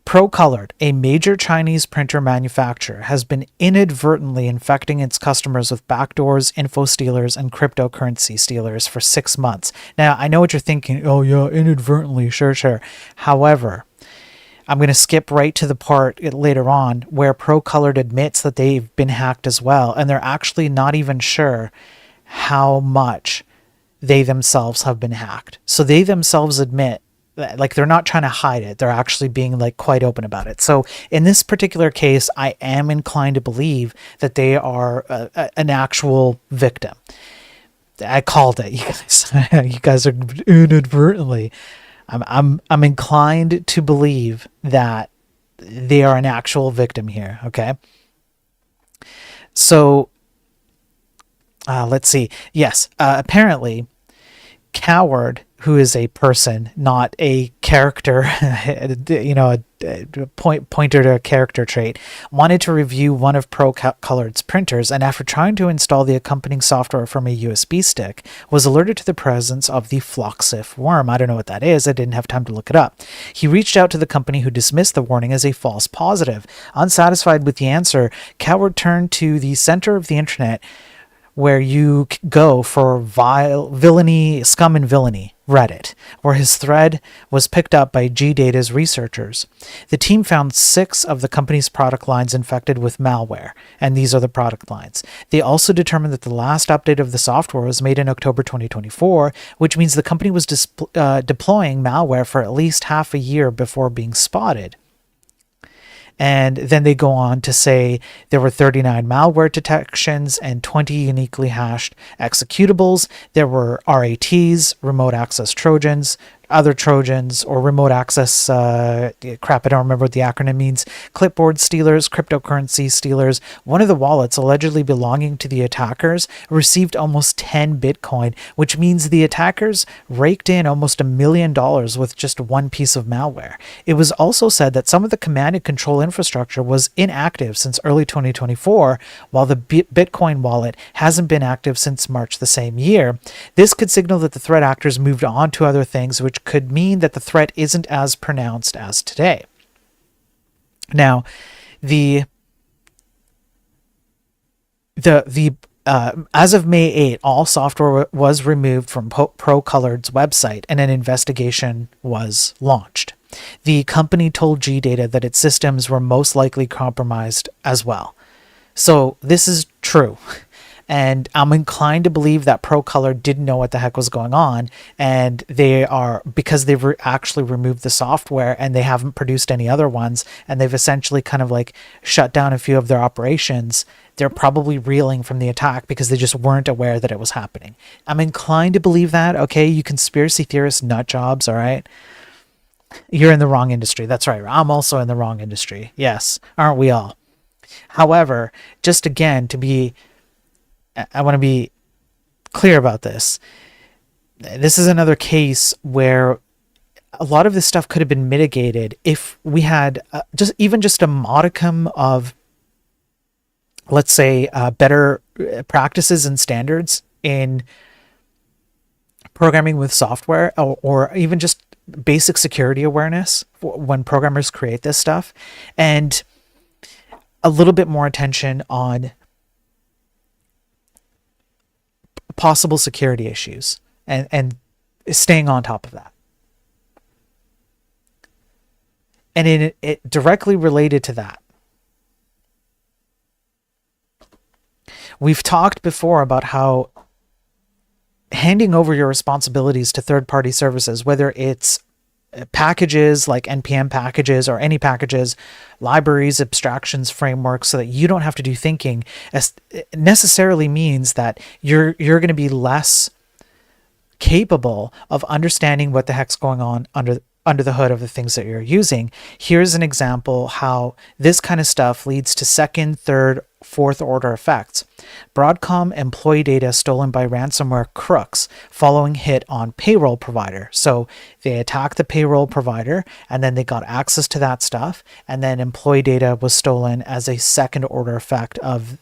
Pro-colored, a major Chinese printer manufacturer, has been inadvertently infecting its customers with backdoors, info stealers, and cryptocurrency stealers for 6 months. Now, I know what you're thinking. Oh, yeah, inadvertently. Sure. However, I'm going to skip right to the part later on where Pro-colored admits that they've been hacked as well, and they're actually not even sure how much they themselves have been hacked. So they themselves admit, like, they're not trying to hide it. They're actually being, like, quite open about it. So in this particular case, I am inclined to believe that they are an actual victim. I called it, you guys. You guys are inadvertently. I'm inclined to believe that they are an actual victim here. Okay. So let's see. Yes. Apparently, Coward, who is a person, not a character, a pointer to a character trait, wanted to review one of Pro-colored's printers, and after trying to install the accompanying software from a USB stick, was alerted to the presence of the Floxif worm. I don't know what that is. I didn't have time to look it up. He reached out to the company, who dismissed the warning as a false positive. Unsatisfied with the answer, Coward turned to the center of the internet, where you go for villainy, scum and villainy, Reddit, where his thread was picked up by GData's researchers. The team found 6 of the company's product lines infected with malware, and these are the product lines. They also determined that the last update of the software was made in October 2024, which means the company was deploying malware for at least half a year before being spotted. And then they go on to say there were 39 malware detections and 20 uniquely hashed executables. There were RATs, remote access Trojans, other Trojans, or remote access, crap, I don't remember what the acronym means, clipboard stealers, cryptocurrency stealers. One of the wallets allegedly belonging to the attackers received almost 10 Bitcoin, which means the attackers raked in almost $1 million with just one piece of malware. It was also said that some of the command and control infrastructure was inactive since early 2024, while the Bitcoin wallet hasn't been active since March the same year. This could signal that the threat actors moved on to other things, which could mean that the threat isn't as pronounced as today. Now, as of May 8, all software was removed from ProColor's website and an investigation was launched. The company told GData that its systems were most likely compromised as well. So this is true. And I'm inclined to believe that ProColor didn't know what the heck was going on, and because they've actually removed the software and they haven't produced any other ones, and they've essentially kind of like shut down a few of their operations, they're probably reeling from the attack because they just weren't aware that it was happening. I'm inclined to believe that. Okay, you conspiracy theorist nut jobs, all right? You're in the wrong industry. That's right. I'm also in the wrong industry. Yes, aren't we all? However, just again, I want to be clear about this. This is another case where a lot of this stuff could have been mitigated if we had just a modicum of, let's say, better practices and standards in programming with software, or even just basic security awareness when programmers create this stuff, and a little bit more attention on possible security issues and staying on top of that. And it directly related to that, we've talked before about how handing over your responsibilities to third-party services, whether it's packages like NPM packages or any packages, libraries, abstractions, frameworks, so that you don't have to do thinking, necessarily means that you're going to be less capable of understanding what the heck's going on under the hood of the things that you're using. Here's an example how this kind of stuff leads to second, third, fourth order effects. Broadcom employee data stolen by ransomware crooks following hit on payroll provider. So they attacked the payroll provider and then they got access to that stuff, and then employee data was stolen as a second order effect of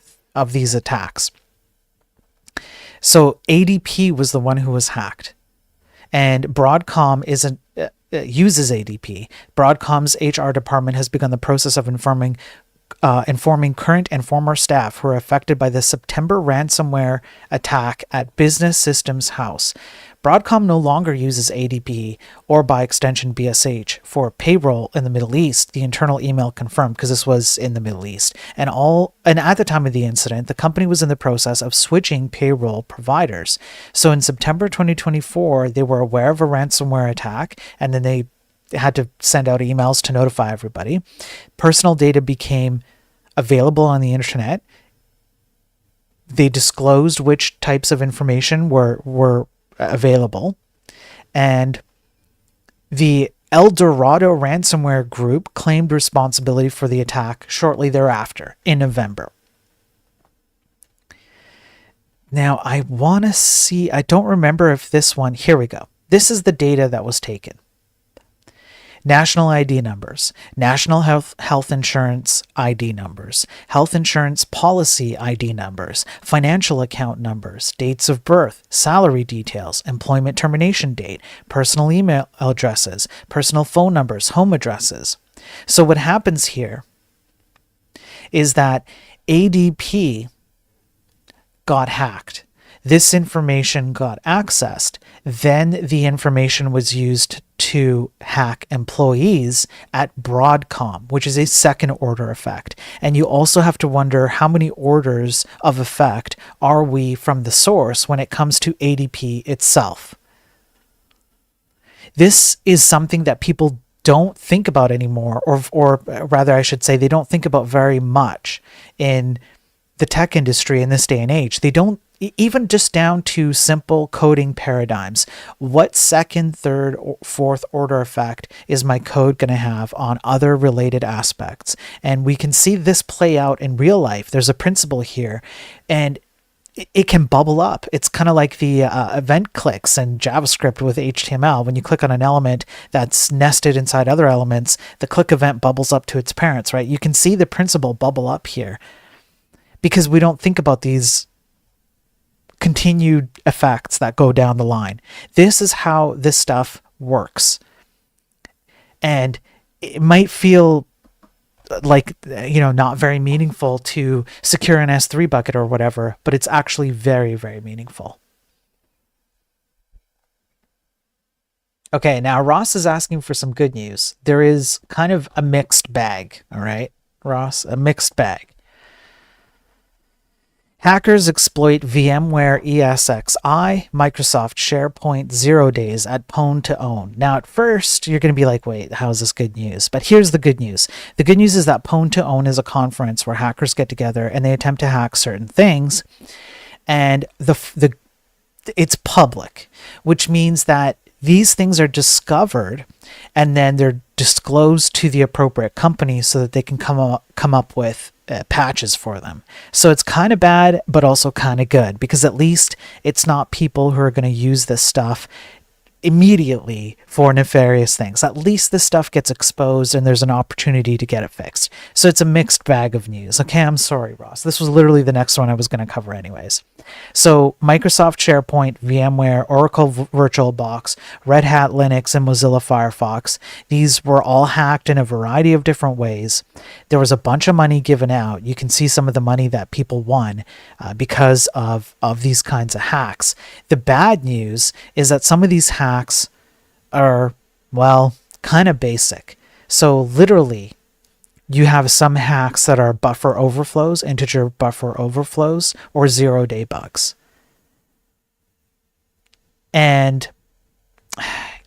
these attacks. So ADP was the one who was hacked, and Broadcom uses ADP. Broadcom's HR department has begun the process of informing current and former staff who are affected by the September ransomware attack at Business Systems House. Broadcom no longer uses ADP or by extension BSH for payroll in the Middle East, the internal email confirmed, because this was in the Middle East. And at the time of the incident, the company was in the process of switching payroll providers. So in September 2024, they were aware of a ransomware attack, and then they had to send out emails to notify everybody. Personal data became available on the internet. They disclosed which types of information were available, and the El Dorado ransomware group claimed responsibility for the attack shortly thereafter in November. Now I don't remember if this one, here we go. This is the data that was taken. National ID numbers, national health insurance ID numbers, health insurance policy ID numbers, financial account numbers, dates of birth, salary details, employment termination date, personal email addresses, personal phone numbers, home addresses. So what happens here is that ADP got hacked. This information got accessed. Then the information was used to hack employees at Broadcom, which is a second order effect. And you also have to wonder how many orders of effect are we from the source when it comes to ADP itself. This is something that people don't think about anymore, or rather, I should say, they don't think about very much in the tech industry in this day and age. They don't, even just down to simple coding paradigms. What second, third, or fourth order effect is my code going to have on other related aspects? And we can see this play out in real life. There's a principle here, and it can bubble up. It's kind of like the event clicks in JavaScript with HTML. When you click on an element that's nested inside other elements, the click event bubbles up to its parents, right? You can see the principle bubble up here because we don't think about these continued effects that go down the line. This is how this stuff works. And it might feel like, not very meaningful to secure an S3 bucket or whatever, but it's actually very, very meaningful. Okay, now Ross is asking for some good news. There is kind of a mixed bag, all right, Ross? A mixed bag. Hackers exploit VMware ESXi, Microsoft SharePoint 0 days at Pwn2Own. Now, at first, you're going to be like, wait, how is this good news? But here's the good news. The good news is that Pwn2Own is a conference where hackers get together and they attempt to hack certain things. And it's public, which means that these things are discovered and then they're disclosed to the appropriate company so that they can come up with patches for them. So it's kind of bad, but also kind of good, because at least it's not people who are going to use this stuff immediately for nefarious things. At least this stuff gets exposed and there's an opportunity to get it fixed. So it's a mixed bag of news. Okay, I'm sorry, Ross. This was literally the next one I was going to cover anyways. So Microsoft SharePoint, VMware, Oracle VirtualBox, Red Hat Linux, and Mozilla Firefox. These were all hacked in a variety of different ways. There was a bunch of money given out. You can see some of the money that people won because of these kinds of hacks. The bad news is that some of these hacks are, well, kind of basic. So literally, you have some hacks that are buffer overflows, integer buffer overflows, or 0-day bugs. And,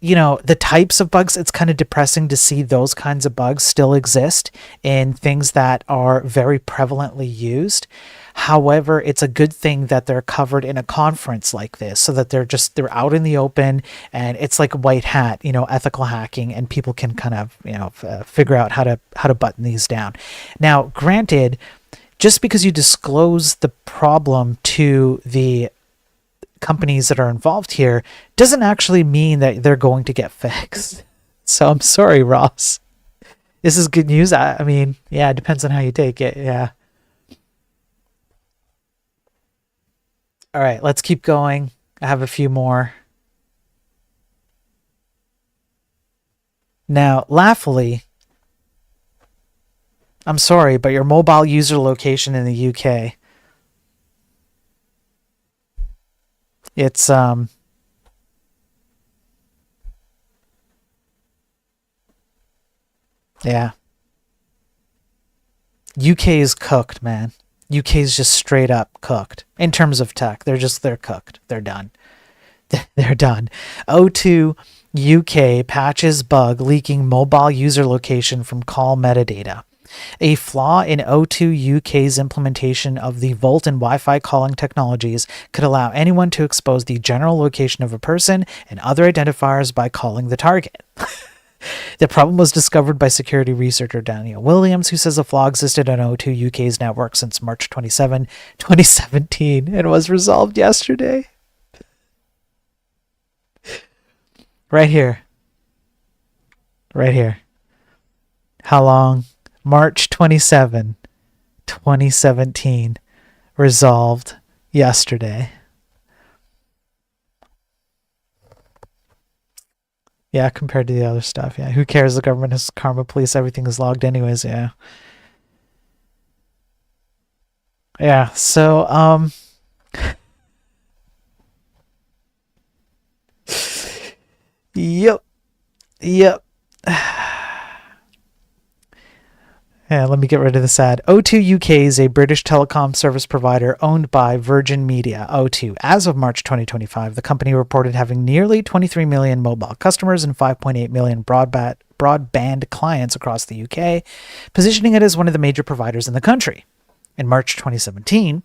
the types of bugs, it's kind of depressing to see those kinds of bugs still exist in things that are very prevalently used. However, it's a good thing that they're covered in a conference like this so that they're out in the open, and it's like a white hat, ethical hacking, and people can kind of, figure out how to button these down. Now, granted, just because you disclose the problem to the companies that are involved here doesn't actually mean that they're going to get fixed. So I'm sorry, Ross. This is good news. I mean, yeah, it depends on how you take it. Yeah. All right, let's keep going. I have a few more. Now, laughingly, I'm sorry, but your mobile user location in the UK, it's yeah. UK is cooked, man. UK is just straight up cooked in terms of tech. They're cooked. They're done. They're done. O2 UK patches bug leaking mobile user location from call metadata. A flaw in O2 UK's implementation of the Volt and Wi-Fi calling technologies could allow anyone to expose the general location of a person and other identifiers by calling the target. The problem was discovered by security researcher Daniel Williams, who says the flaw existed on O2 UK's network since March 27, 2017, and was resolved yesterday. Right here. Right here. How long? March 27, 2017. Resolved yesterday. Yeah, compared to the other stuff. Yeah, who cares? The government has karma police. Everything is logged anyways. Yeah. Yeah. So, Yep. Yep. Yeah, let me get rid of this ad. O2 UK is a British telecom service provider owned by Virgin Media, O2. As of March 2025, the company reported having nearly 23 million mobile customers and 5.8 million broadband clients across the UK, positioning it as one of the major providers in the country. In March 2017,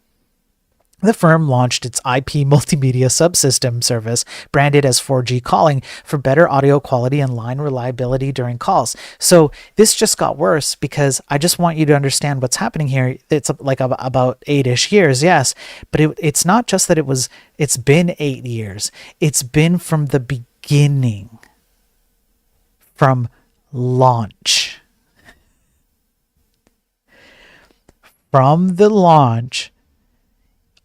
the firm launched its IP multimedia subsystem service, branded as 4G Calling, for better audio quality and line reliability during calls. So this just got worse because I just want you to understand what's happening here. It's like about 8-ish years, yes, but it's not just that it's been 8 years. It's been from the beginning, from launch. From the launch,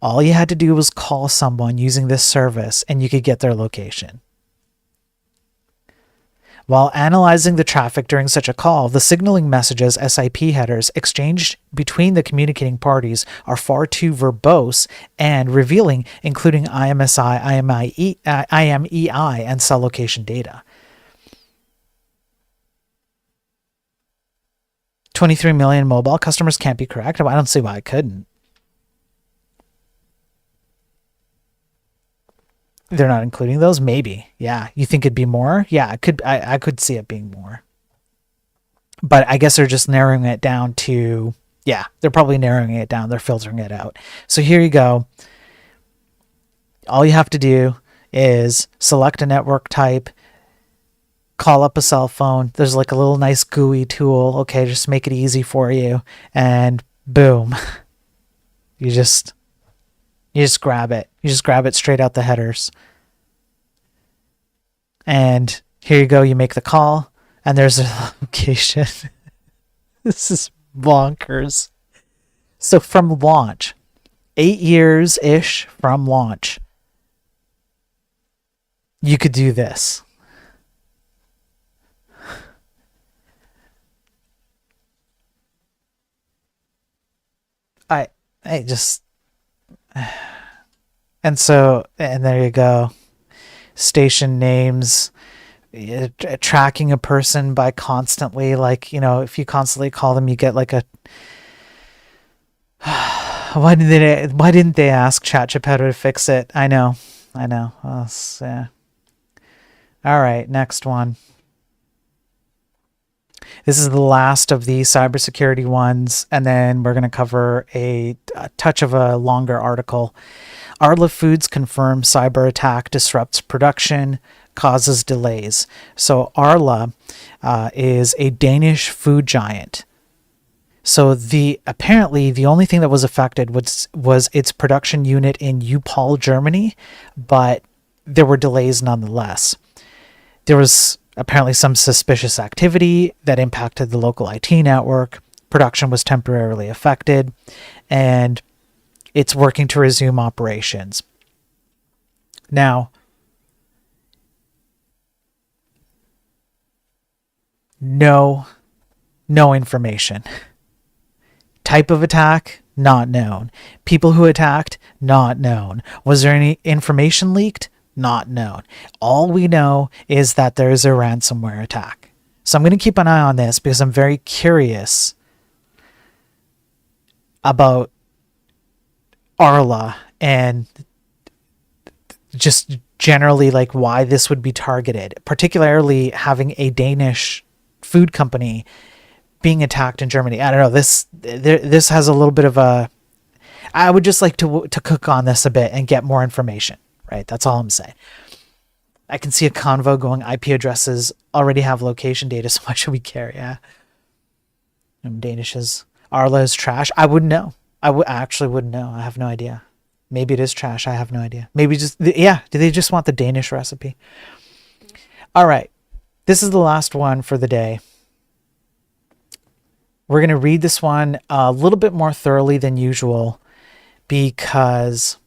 all you had to do was call someone using this service and you could get their location. While analyzing the traffic during such a call, the signaling messages, SIP headers, exchanged between the communicating parties are far too verbose and revealing, including IMSI, IMEI, and cell location data. 23 million mobile customers can't be correct. I don't see why it couldn't. They're not including those? Maybe. Yeah. You think it'd be more? Yeah, it could. I could see it being more. But I guess they're just narrowing it down to, yeah, they're probably narrowing it down. They're filtering it out. So here you go. All you have to do is select a network type, call up a cell phone. There's like a little nice GUI tool. Okay, just make it easy for you. And boom. You just grab it. You just grab it straight out the headers. And here you go. You make the call, and there's a location. This is bonkers. So from launch, 8 years ish from launch, you could do this. I just, and so, and there you go. Station names, tracking a person by constantly, like, if you constantly call them, you get like a, why didn't they ask ChatGPT to fix it? I know. Yeah. All right, next one. This is the last of the cybersecurity ones, and then we're going to cover a touch of a longer article. Arla Foods confirms cyber attack disrupts production, causes delays. So Arla is a Danish food giant. So apparently the only thing that was affected was its production unit in Upal, Germany, but there were delays nonetheless. There was apparently some suspicious activity that impacted the local IT network. Production was temporarily affected, and it's working to resume operations. Now, no information. Type of attack, not known. People who attacked, not known. Was there any information leaked? Not known. All we know is that there is a ransomware attack. So I'm going to keep an eye on this because I'm very curious about Arla and just generally like why this would be targeted, particularly having a Danish food company being attacked in Germany. I don't know. This has a little bit of a. I would just like to cook on this a bit and get more information. Right, that's all I'm saying. I can see a convo going. IP addresses already have location data, so why should we care? Yeah. Danishes. Arla is trash. I wouldn't know. I actually wouldn't know. I have no idea. Maybe it is trash. I have no idea. Maybe yeah. Do they just want the Danish recipe? All right. This is the last one for the day. We're going to read this one a little bit more thoroughly than usual because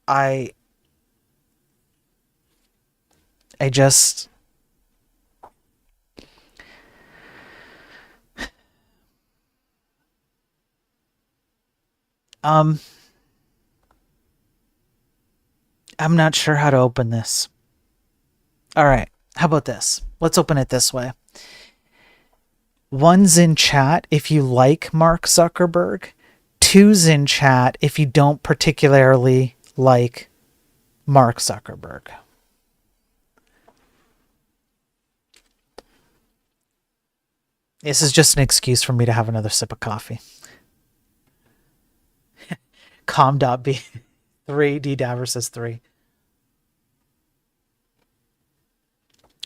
I just I'm not sure how to open this. All right. How about this? Let's open it this way. One's in chat if you like Mark Zuckerberg. Two's in chat if you don't particularly like Mark Zuckerberg. This is just an excuse for me to have another sip of coffee. Com.b 3, D Daver says 3.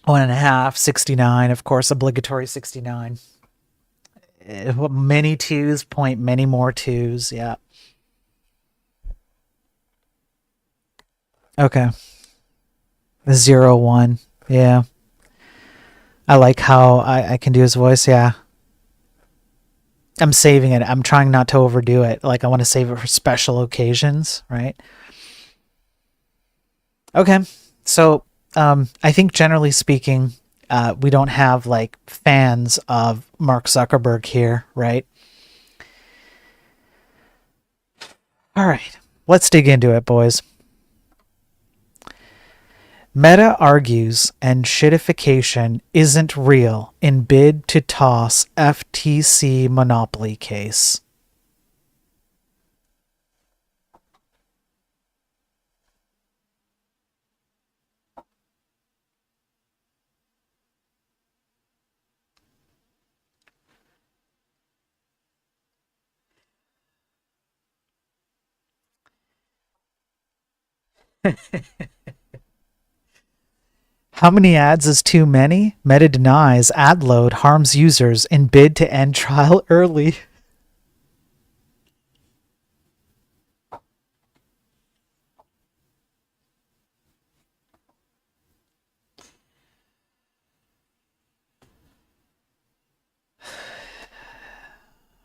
1.5, 69, of course, obligatory 69. Many twos point many more twos, yeah. Okay. 0, 1, yeah. I like how I can do his voice, yeah. I'm saving it. I'm trying not to overdo it. Like, I want to save it for special occasions, right? Okay. So, I think generally speaking, we don't have like fans of Mark Zuckerberg here, right? All right. Let's dig into it, boys. Meta argues and shitification isn't real in bid to toss FTC monopoly case. How many ads is too many? Meta denies ad load harms users in bid to end trial early.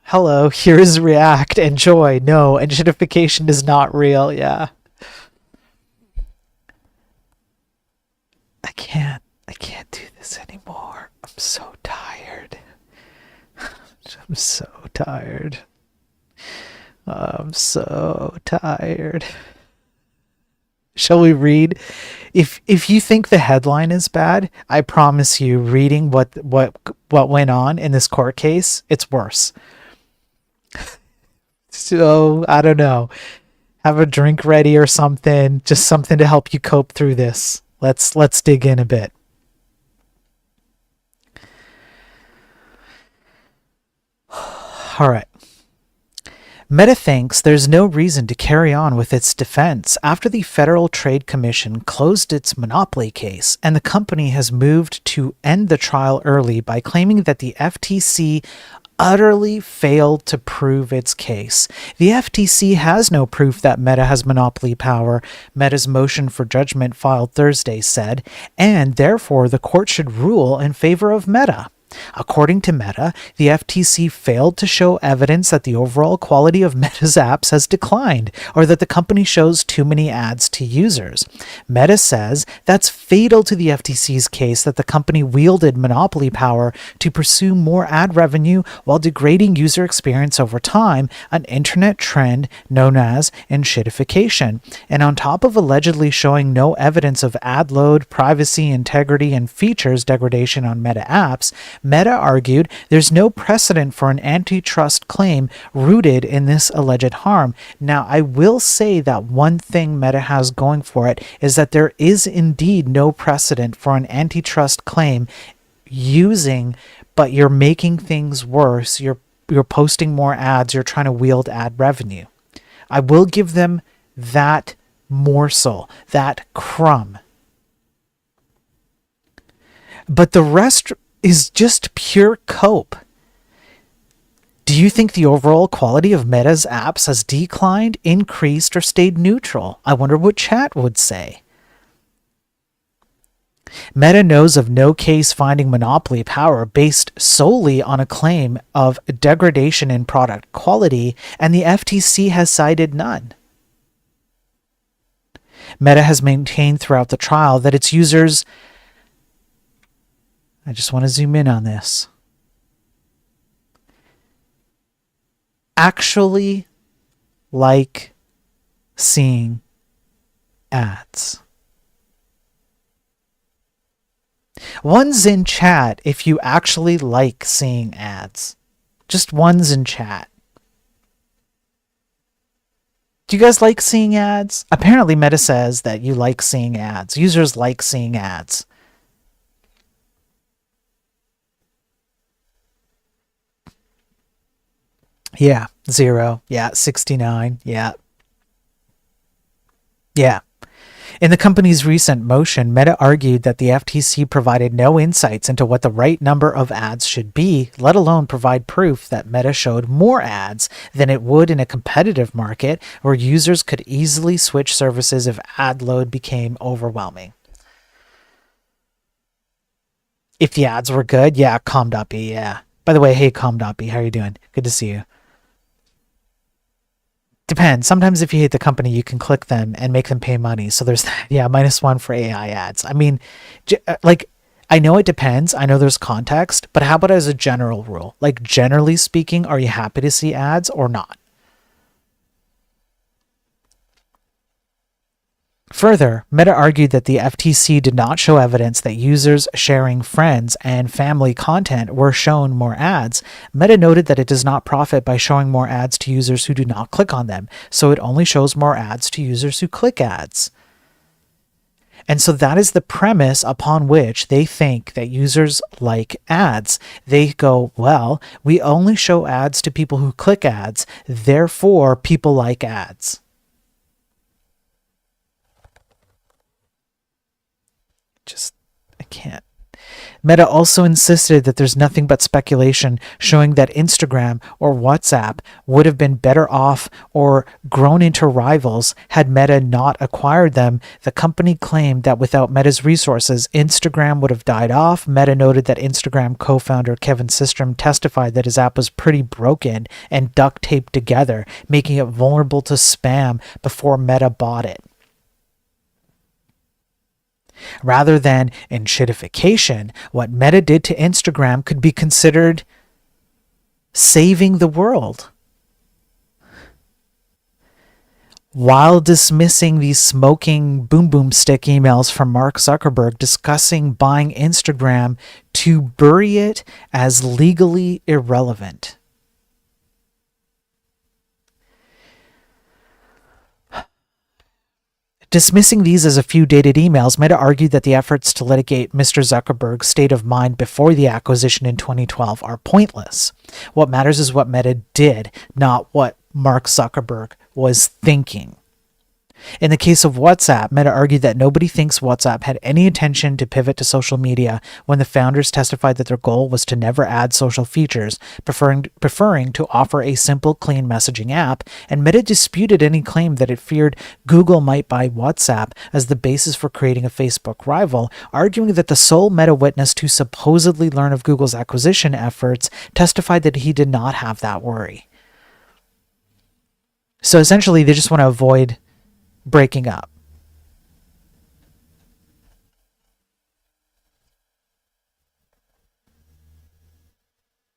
Hello, here's React. Enjoy. No, and shitification is not real. Yeah. I can't do this anymore. I'm so tired. I'm so tired. I'm so tired. Shall we read? If you think the headline is bad, I promise you, reading what went on in this court case, it's worse. So I don't know. Have a drink ready or something, just something to help you cope through this. Let's dig in a bit. All right. Meta thinks there's no reason to carry on with its defense after the Federal Trade Commission closed its monopoly case, and the company has moved to end the trial early by claiming that the FTC utterly failed to prove its case. The FTC has no proof that Meta has monopoly power, Meta's motion for judgment filed Thursday said, and therefore the court should rule in favor of Meta. According to Meta, the FTC failed to show evidence that the overall quality of Meta's apps has declined or that the company shows too many ads to users. Meta says that's fatal to the FTC's case that the company wielded monopoly power to pursue more ad revenue while degrading user experience over time, an internet trend known as enshittification. And on top of allegedly showing no evidence of ad load, privacy, integrity, and features degradation on Meta apps, Meta argued there's no precedent for an antitrust claim rooted in this alleged harm. Now, I will say that one thing Meta has going for it is that there is indeed no precedent for an antitrust claim but you're making things worse. You're posting more ads. You're trying to wield ad revenue. I will give them that morsel, that crumb. But the rest is just pure cope. Do you think the overall quality of Meta's apps has declined, increased, or stayed neutral? I wonder what chat would say. Meta knows of no case finding monopoly power based solely on a claim of degradation in product quality, and the FTC has cited none. Meta has maintained throughout the trial that its users... I just want to zoom in on this. Actually like seeing ads. One's in chat if you actually like seeing ads. Just one's in chat. Do you guys like seeing ads? Apparently Meta says that you like seeing ads. Users like seeing ads. Yeah, 0. Yeah, 69. Yeah. Yeah. In the company's recent motion, Meta argued that the FTC provided no insights into what the right number of ads should be, let alone provide proof that Meta showed more ads than it would in a competitive market where users could easily switch services if ad load became overwhelming. If the ads were good, yeah, com.b, yeah. By the way, hey com.b, how are you doing? Good to see you. Depends. Sometimes if you hate the company, you can click them and make them pay money. So there's that. Yeah, -1 for AI ads. I mean, like, I know it depends. I know there's context, but how about as a general rule? Like, generally speaking, are you happy to see ads or not? Further, Meta argued that the FTC did not show evidence that users sharing friends and family content were shown more ads. Meta noted that it does not profit by showing more ads to users who do not click on them, so it only shows more ads to users who click ads. And so that is the premise upon which they think that users like ads. They go, well, we only show ads to people who click ads, therefore people like ads. I can't. Meta also insisted that there's nothing but speculation showing that Instagram or WhatsApp would have been better off or grown into rivals had Meta not acquired them. The company claimed that without Meta's resources, Instagram would have died off. Meta noted that Instagram co-founder Kevin Systrom testified that his app was pretty broken and duct taped together, making it vulnerable to spam before Meta bought it. Rather than in shitification, what Meta did to Instagram could be considered saving the world. While dismissing these smoking boom boom stick emails from Mark Zuckerberg discussing buying Instagram to bury it as legally irrelevant. Dismissing these as a few dated emails, Meta argued that the efforts to litigate Mr. Zuckerberg's state of mind before the acquisition in 2012 are pointless. What matters is what Meta did, not what Mark Zuckerberg was thinking. In the case of WhatsApp, Meta argued that nobody thinks WhatsApp had any intention to pivot to social media when the founders testified that their goal was to never add social features, preferring to offer a simple, clean messaging app, and Meta disputed any claim that it feared Google might buy WhatsApp as the basis for creating a Facebook rival, arguing that the sole Meta witness to supposedly learn of Google's acquisition efforts testified that he did not have that worry. So essentially, they just want to avoid breaking up.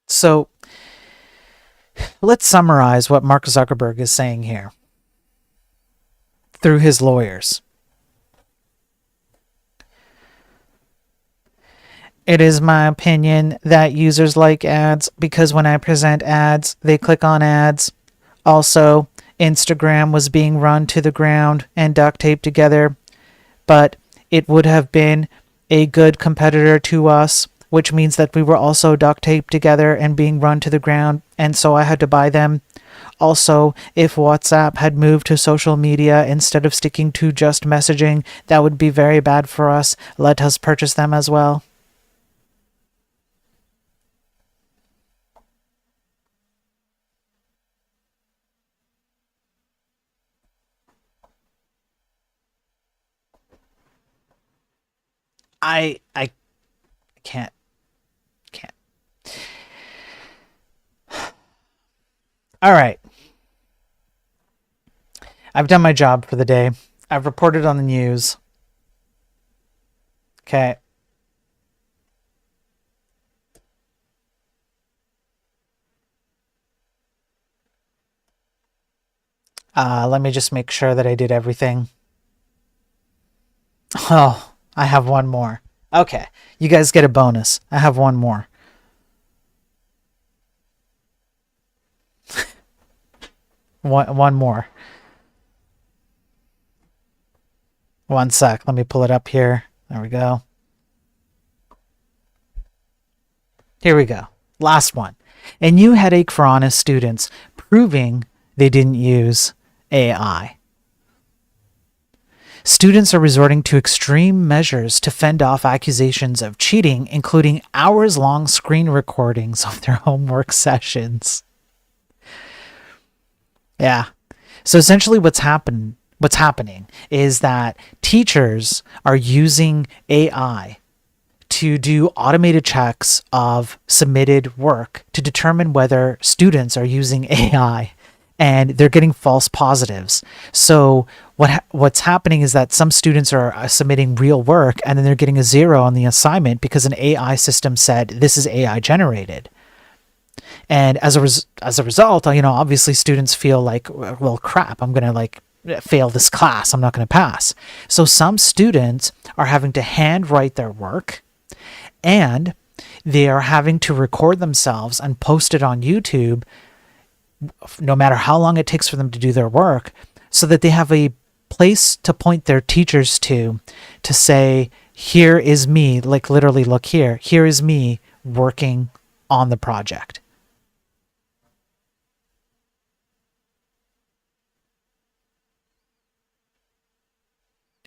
So let's summarize what Mark Zuckerberg is saying here through his lawyers. It is my opinion that users like ads because when I present ads, they click on ads. Also, Instagram was being run to the ground and duct taped together, but it would have been a good competitor to us, which means that we were also duct taped together and being run to the ground, and so I had to buy them. Also, if WhatsApp had moved to social media instead of sticking to just messaging, that would be very bad for us. Let us purchase them as well. I can't. All right. I've done my job for the day. I've reported on the news. Okay. Let me just make sure that I did everything. Oh, I have one more. Okay, you guys get a bonus. I have one more. One more. One sec. Let me pull it up here. There we go. Here we go. Last one. A new headache for honest students, proving they didn't use AI. Students are resorting to extreme measures to fend off accusations of cheating, including hours-long screen recordings of their homework sessions. Yeah. So essentially what's happening is that teachers are using AI to do automated checks of submitted work to determine whether students are using AI, and they're getting false positives. So what's happening is that some students are submitting real work and then they're getting a 0 on the assignment because an AI system said this is AI generated. And as a result, obviously students feel like, well, crap, I'm going to fail this class. I'm not going to pass. So some students are having to handwrite their work, and they are having to record themselves and post it on YouTube, no matter how long it takes for them to do their work, so that they have a place to point their teachers to say, here is me, like literally, look here, here is me working on the project.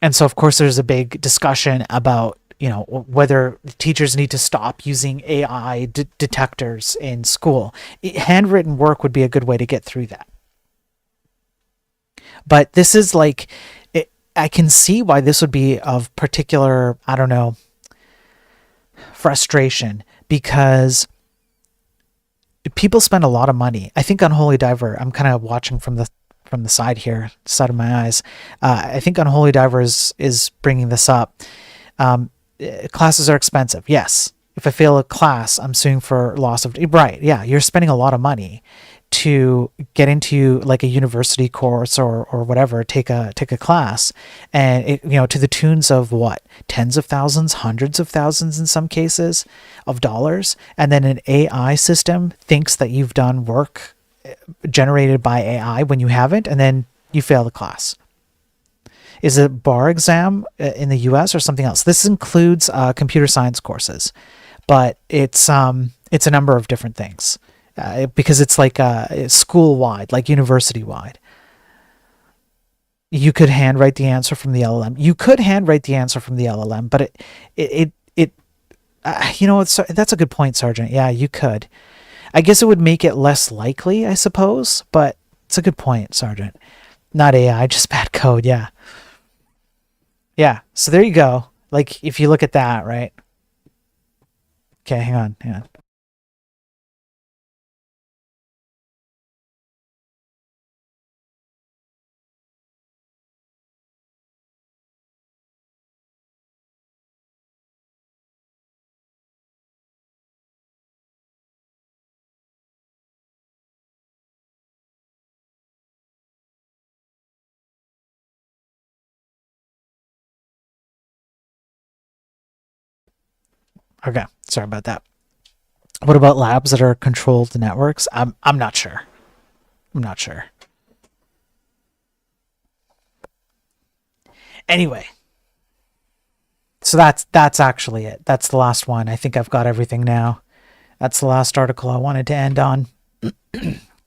And so, of course, there's a big discussion about, whether teachers need to stop using AI detectors in school. Handwritten work would be a good way to get through that. But this is I can see why this would be of particular, I don't know, frustration, because people spend a lot of money. I think Unholy Diver, I'm kind of watching from the side here, side of my eyes. I think Unholy Diver is bringing this up. Classes are expensive. Yes. If I fail a class, I'm suing for loss of, right. Yeah. You're spending a lot of money to get into like a university course or whatever, take a class, and to the tunes of what, tens of thousands, hundreds of thousands in some cases of dollars. And then an AI system thinks that you've done work generated by AI when you haven't, and then you fail the class. Is it a bar exam in the US or something else? This includes computer science courses, but it's a number of different things because it's like school wide, like university wide. You could handwrite the answer from the LLM. But that's a good point, Sergeant. Yeah, you could. I guess it would make it less likely, I suppose, but it's a good point, Sergeant. Not AI, just bad code. Yeah. Yeah. So there you go. Like, if you look at that, right? Okay, hang on. Okay. Sorry about that. What about labs that are controlled networks? I'm not sure. I'm not sure. Anyway, so that's actually it. That's the last one. I think I've got everything now. That's the last article I wanted to end on.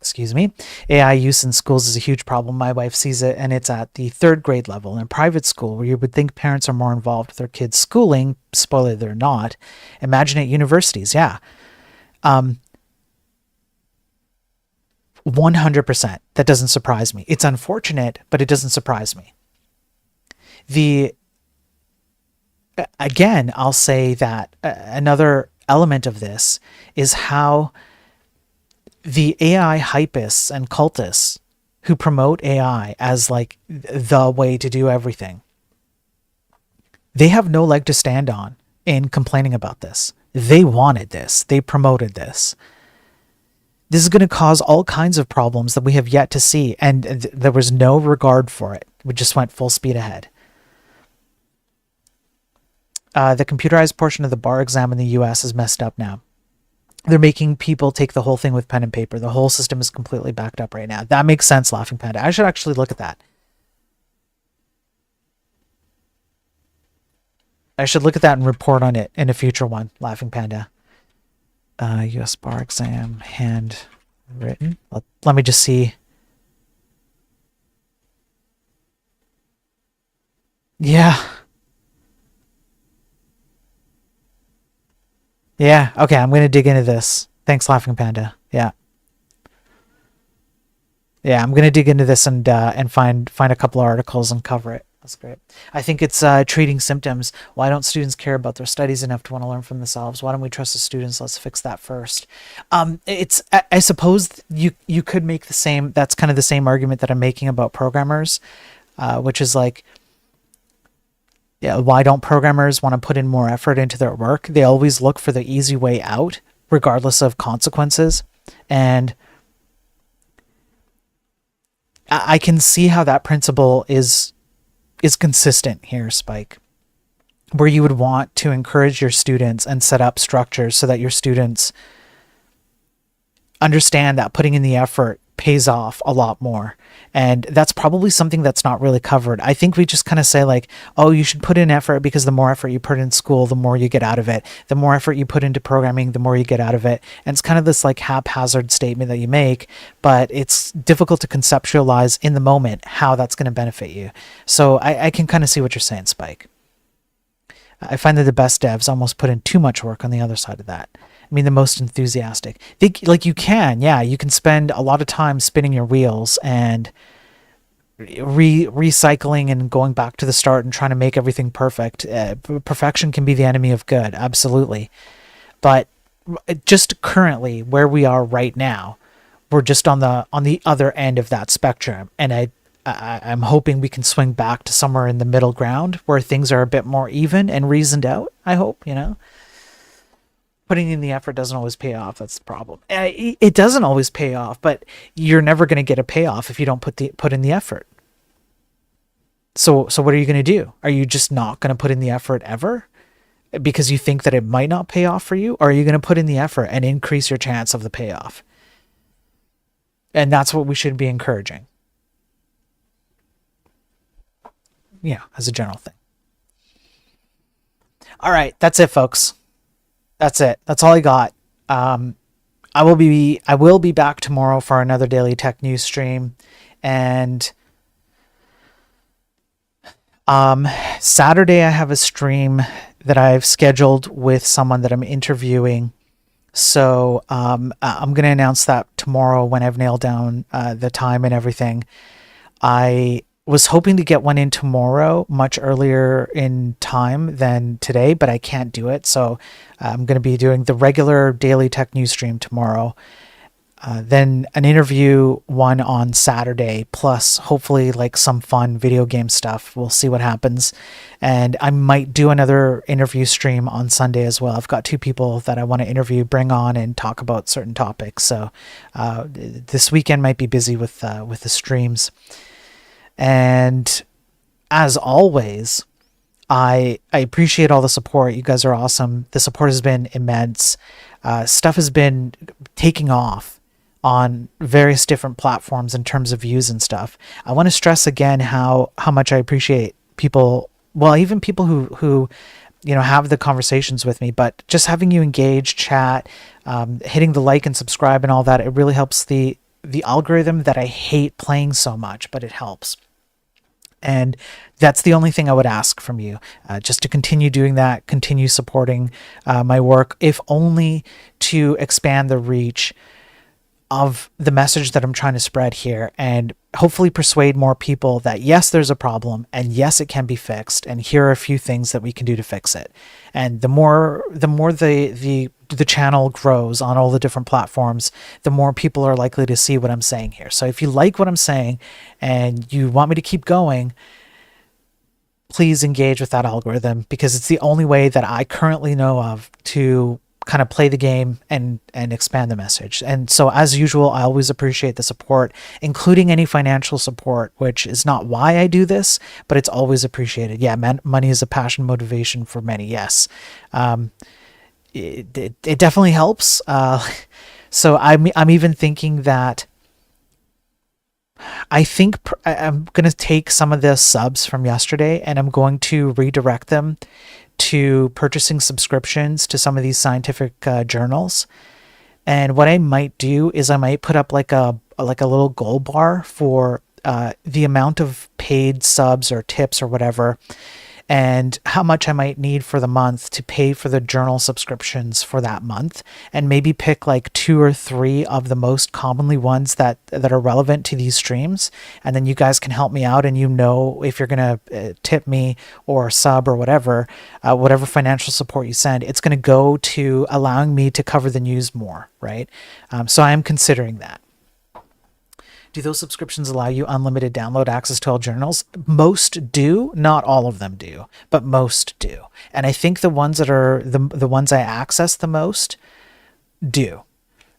Excuse me. AI use in schools is a huge problem. My wife sees it, and it's at the 3rd grade level in private school, where you would think parents are more involved with their kids' schooling. Spoiler, they're not. Imagine at universities. Yeah. 100%. That doesn't surprise me. It's unfortunate, but it doesn't surprise me. Again, I'll say that another element of this is how the AI hypists and cultists who promote AI as like the way to do everything, they have no leg to stand on in complaining about this. They wanted this. They promoted this. This is going to cause all kinds of problems that we have yet to see, and there was no regard for it. We just went full speed ahead. The computerized portion of the bar exam in the US is messed up now. They're making people take the whole thing with pen and paper. The whole system is completely backed up right now. That makes sense, Laughing Panda. I should actually look at that. I should look at that and report on it in a future one, Laughing Panda. US bar exam handwritten. Let me just see. Yeah. Yeah. Okay, I'm gonna dig into this. Thanks, Laughing Panda. Yeah. Yeah, I'm gonna dig into this and find a couple of articles and cover it. That's great. I think it's treating symptoms. Why don't students care about their studies enough to want to learn from themselves? Why don't we trust the students? Let's fix that first. It's I suppose you could make the same. That's kind of the same argument that I'm making about programmers, which is like, yeah, why don't programmers want to put in more effort into their work? They always look for the easy way out, regardless of consequences, and I can see how that principle is consistent here, Spike, where you would want to encourage your students and set up structures so that your students understand that putting in the effort pays off a lot more. And that's probably something that's not really covered. I think we just kind of say like, oh, you should put in effort because the more effort you put in school, the more you get out of it. The more effort you put into programming, the more you get out of it. And it's kind of this like haphazard statement that you make, but it's difficult to conceptualize in the moment how that's going to benefit you. So I can kind of see what you're saying, Spike. I find that the best devs almost put in too much work on the other side of that. I mean, the most enthusiastic. Like you can, yeah, you can spend a lot of time spinning your wheels and recycling and going back to the start and trying to make everything perfect. Perfection can be the enemy of good, absolutely. But just currently, where we are right now, we're just on the other end of that spectrum, and I'm hoping we can swing back to somewhere in the middle ground where things are a bit more even and reasoned out. I hope, putting in the effort doesn't always pay off. That's the problem. It doesn't always pay off, but you're never going to get a payoff if you don't put in the effort. So what are you going to do? Are you just not going to put in the effort ever because you think that it might not pay off for you? Or are you going to put in the effort and increase your chance of the payoff? And that's what we should be encouraging. Yeah, as a general thing. All right, that's it, folks. That's it. That's all I got. I will be back tomorrow for another daily tech news stream, and Saturday I have a stream that I've scheduled with someone that I'm interviewing. So I'm going to announce that tomorrow when I've nailed down the time and everything. I was hoping to get one in tomorrow, much earlier in time than today, but I can't do it. So I'm going to be doing the regular daily tech news stream tomorrow. Then an interview one on Saturday, plus hopefully like some fun video game stuff. We'll see what happens. And I might do another interview stream on Sunday as well. I've got two people that I want to interview, bring on and talk about certain topics. So this weekend might be busy with the streams. And as always, I appreciate all the support. You guys are awesome. The support has been immense. Stuff has been taking off on various different platforms in terms of views and stuff. I want to stress again how much I appreciate people, well, even people who have the conversations with me, but just having you engage, chat, hitting the like and subscribe and all that, it really helps the algorithm that I hate playing so much, but it helps. And that's the only thing I would ask from you, just to continue doing that, continue supporting my work, if only to expand the reach of the message that I'm trying to spread here, and hopefully persuade more people that yes, there's a problem, and yes, it can be fixed, and here are a few things that we can do to fix it. And the more the channel grows on all the different platforms, the more people are likely to see what I'm saying here. So if you like what I'm saying and you want me to keep going, please engage with that algorithm, because it's the only way that I currently know of to kind of play the game and expand the message. And so, as usual, I always appreciate the support, including any financial support, which is not why I do this, but it's always appreciated. Yeah, money is a passion motivation for many. Yes. It definitely helps. So I'm even thinking that I think I'm going to take some of the subs from yesterday and I'm going to redirect them to purchasing subscriptions to some of these scientific journals. And what I might do is I might put up like a little goal bar for the amount of paid subs or tips or whatever, and how much I might need for the month to pay for the journal subscriptions for that month, and maybe pick like 2 or 3 of the most commonly ones that are relevant to these streams. And then you guys can help me out, and if you're going to tip me or sub or whatever financial support you send, it's going to go to allowing me to cover the news more, right? So I am considering that. Do those subscriptions allow you unlimited download access to all journals? Most do, not all of them do, but most do. And I think the ones that are the ones I access the most do.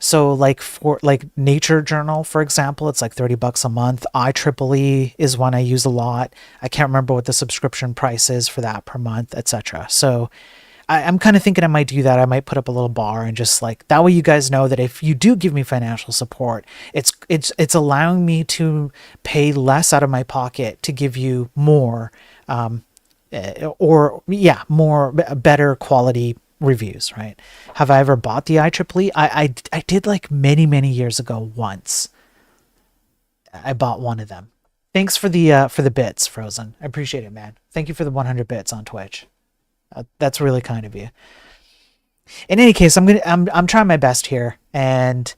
So for Nature Journal, for example, it's like $30 a month. IEEE is one I use a lot. I can't remember what the subscription price is for that per month, etc. So I'm kind of thinking I might do that. I might put up a little bar and just that way you guys know that if you do give me financial support, it's allowing me to pay less out of my pocket to give you more, better quality reviews, right? Have I ever bought the IEEE? I did many years ago once. I bought one of them. Thanks for the bits, Frozen. I appreciate it, man. Thank you for the 100 bits on Twitch. That's really kind of you. In any case, I'm trying my best here, and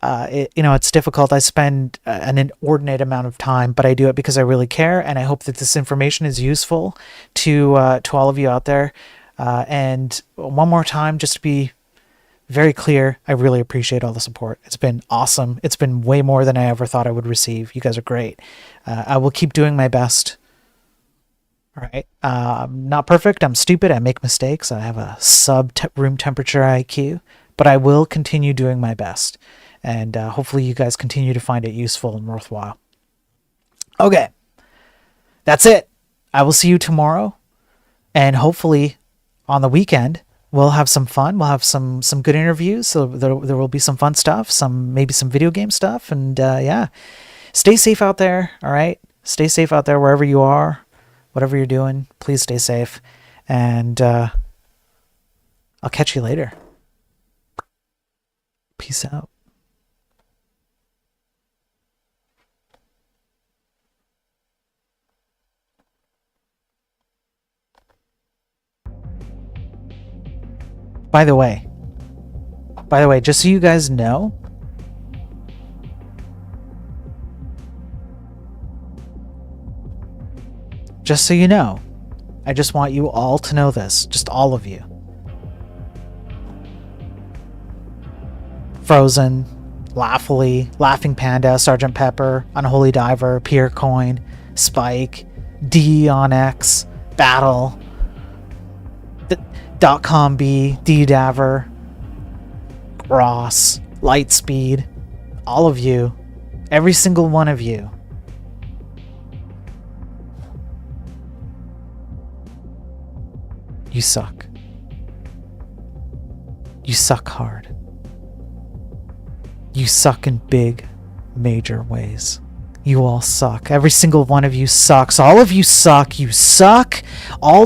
it's difficult. I spend an inordinate amount of time, but I do it because I really care, and I hope that this information is useful to all of you out there. And one more time, just to be very clear, I really appreciate all the support. It's been awesome. It's been way more than I ever thought I would receive. You guys are great. I will keep doing my best. All right. I'm not perfect. I'm stupid. I make mistakes. I have a room temperature IQ, but I will continue doing my best. And hopefully you guys continue to find it useful and worthwhile. Okay. That's it. I will see you tomorrow. And hopefully on the weekend, we'll have some fun. We'll have some good interviews. So there will be some fun stuff, maybe some video game stuff. And yeah, stay safe out there. All right. Stay safe out there wherever you are. Whatever you're doing, please stay safe, and I'll catch you later. Peace out. By the way, just so you guys know, just so you know, I just want you all to know this, just all of you. Frozen, Laughley, Laughing Panda, Sergeant Pepper, Unholy Diver, Pierre Coin, Spike, D on X, Battle, .com-B, D-Daver, Ross, Lightspeed, all of you, every single one of you. You suck. You suck hard. You suck in big, major ways. You all suck. Every single one of you sucks. All of you suck. You suck. All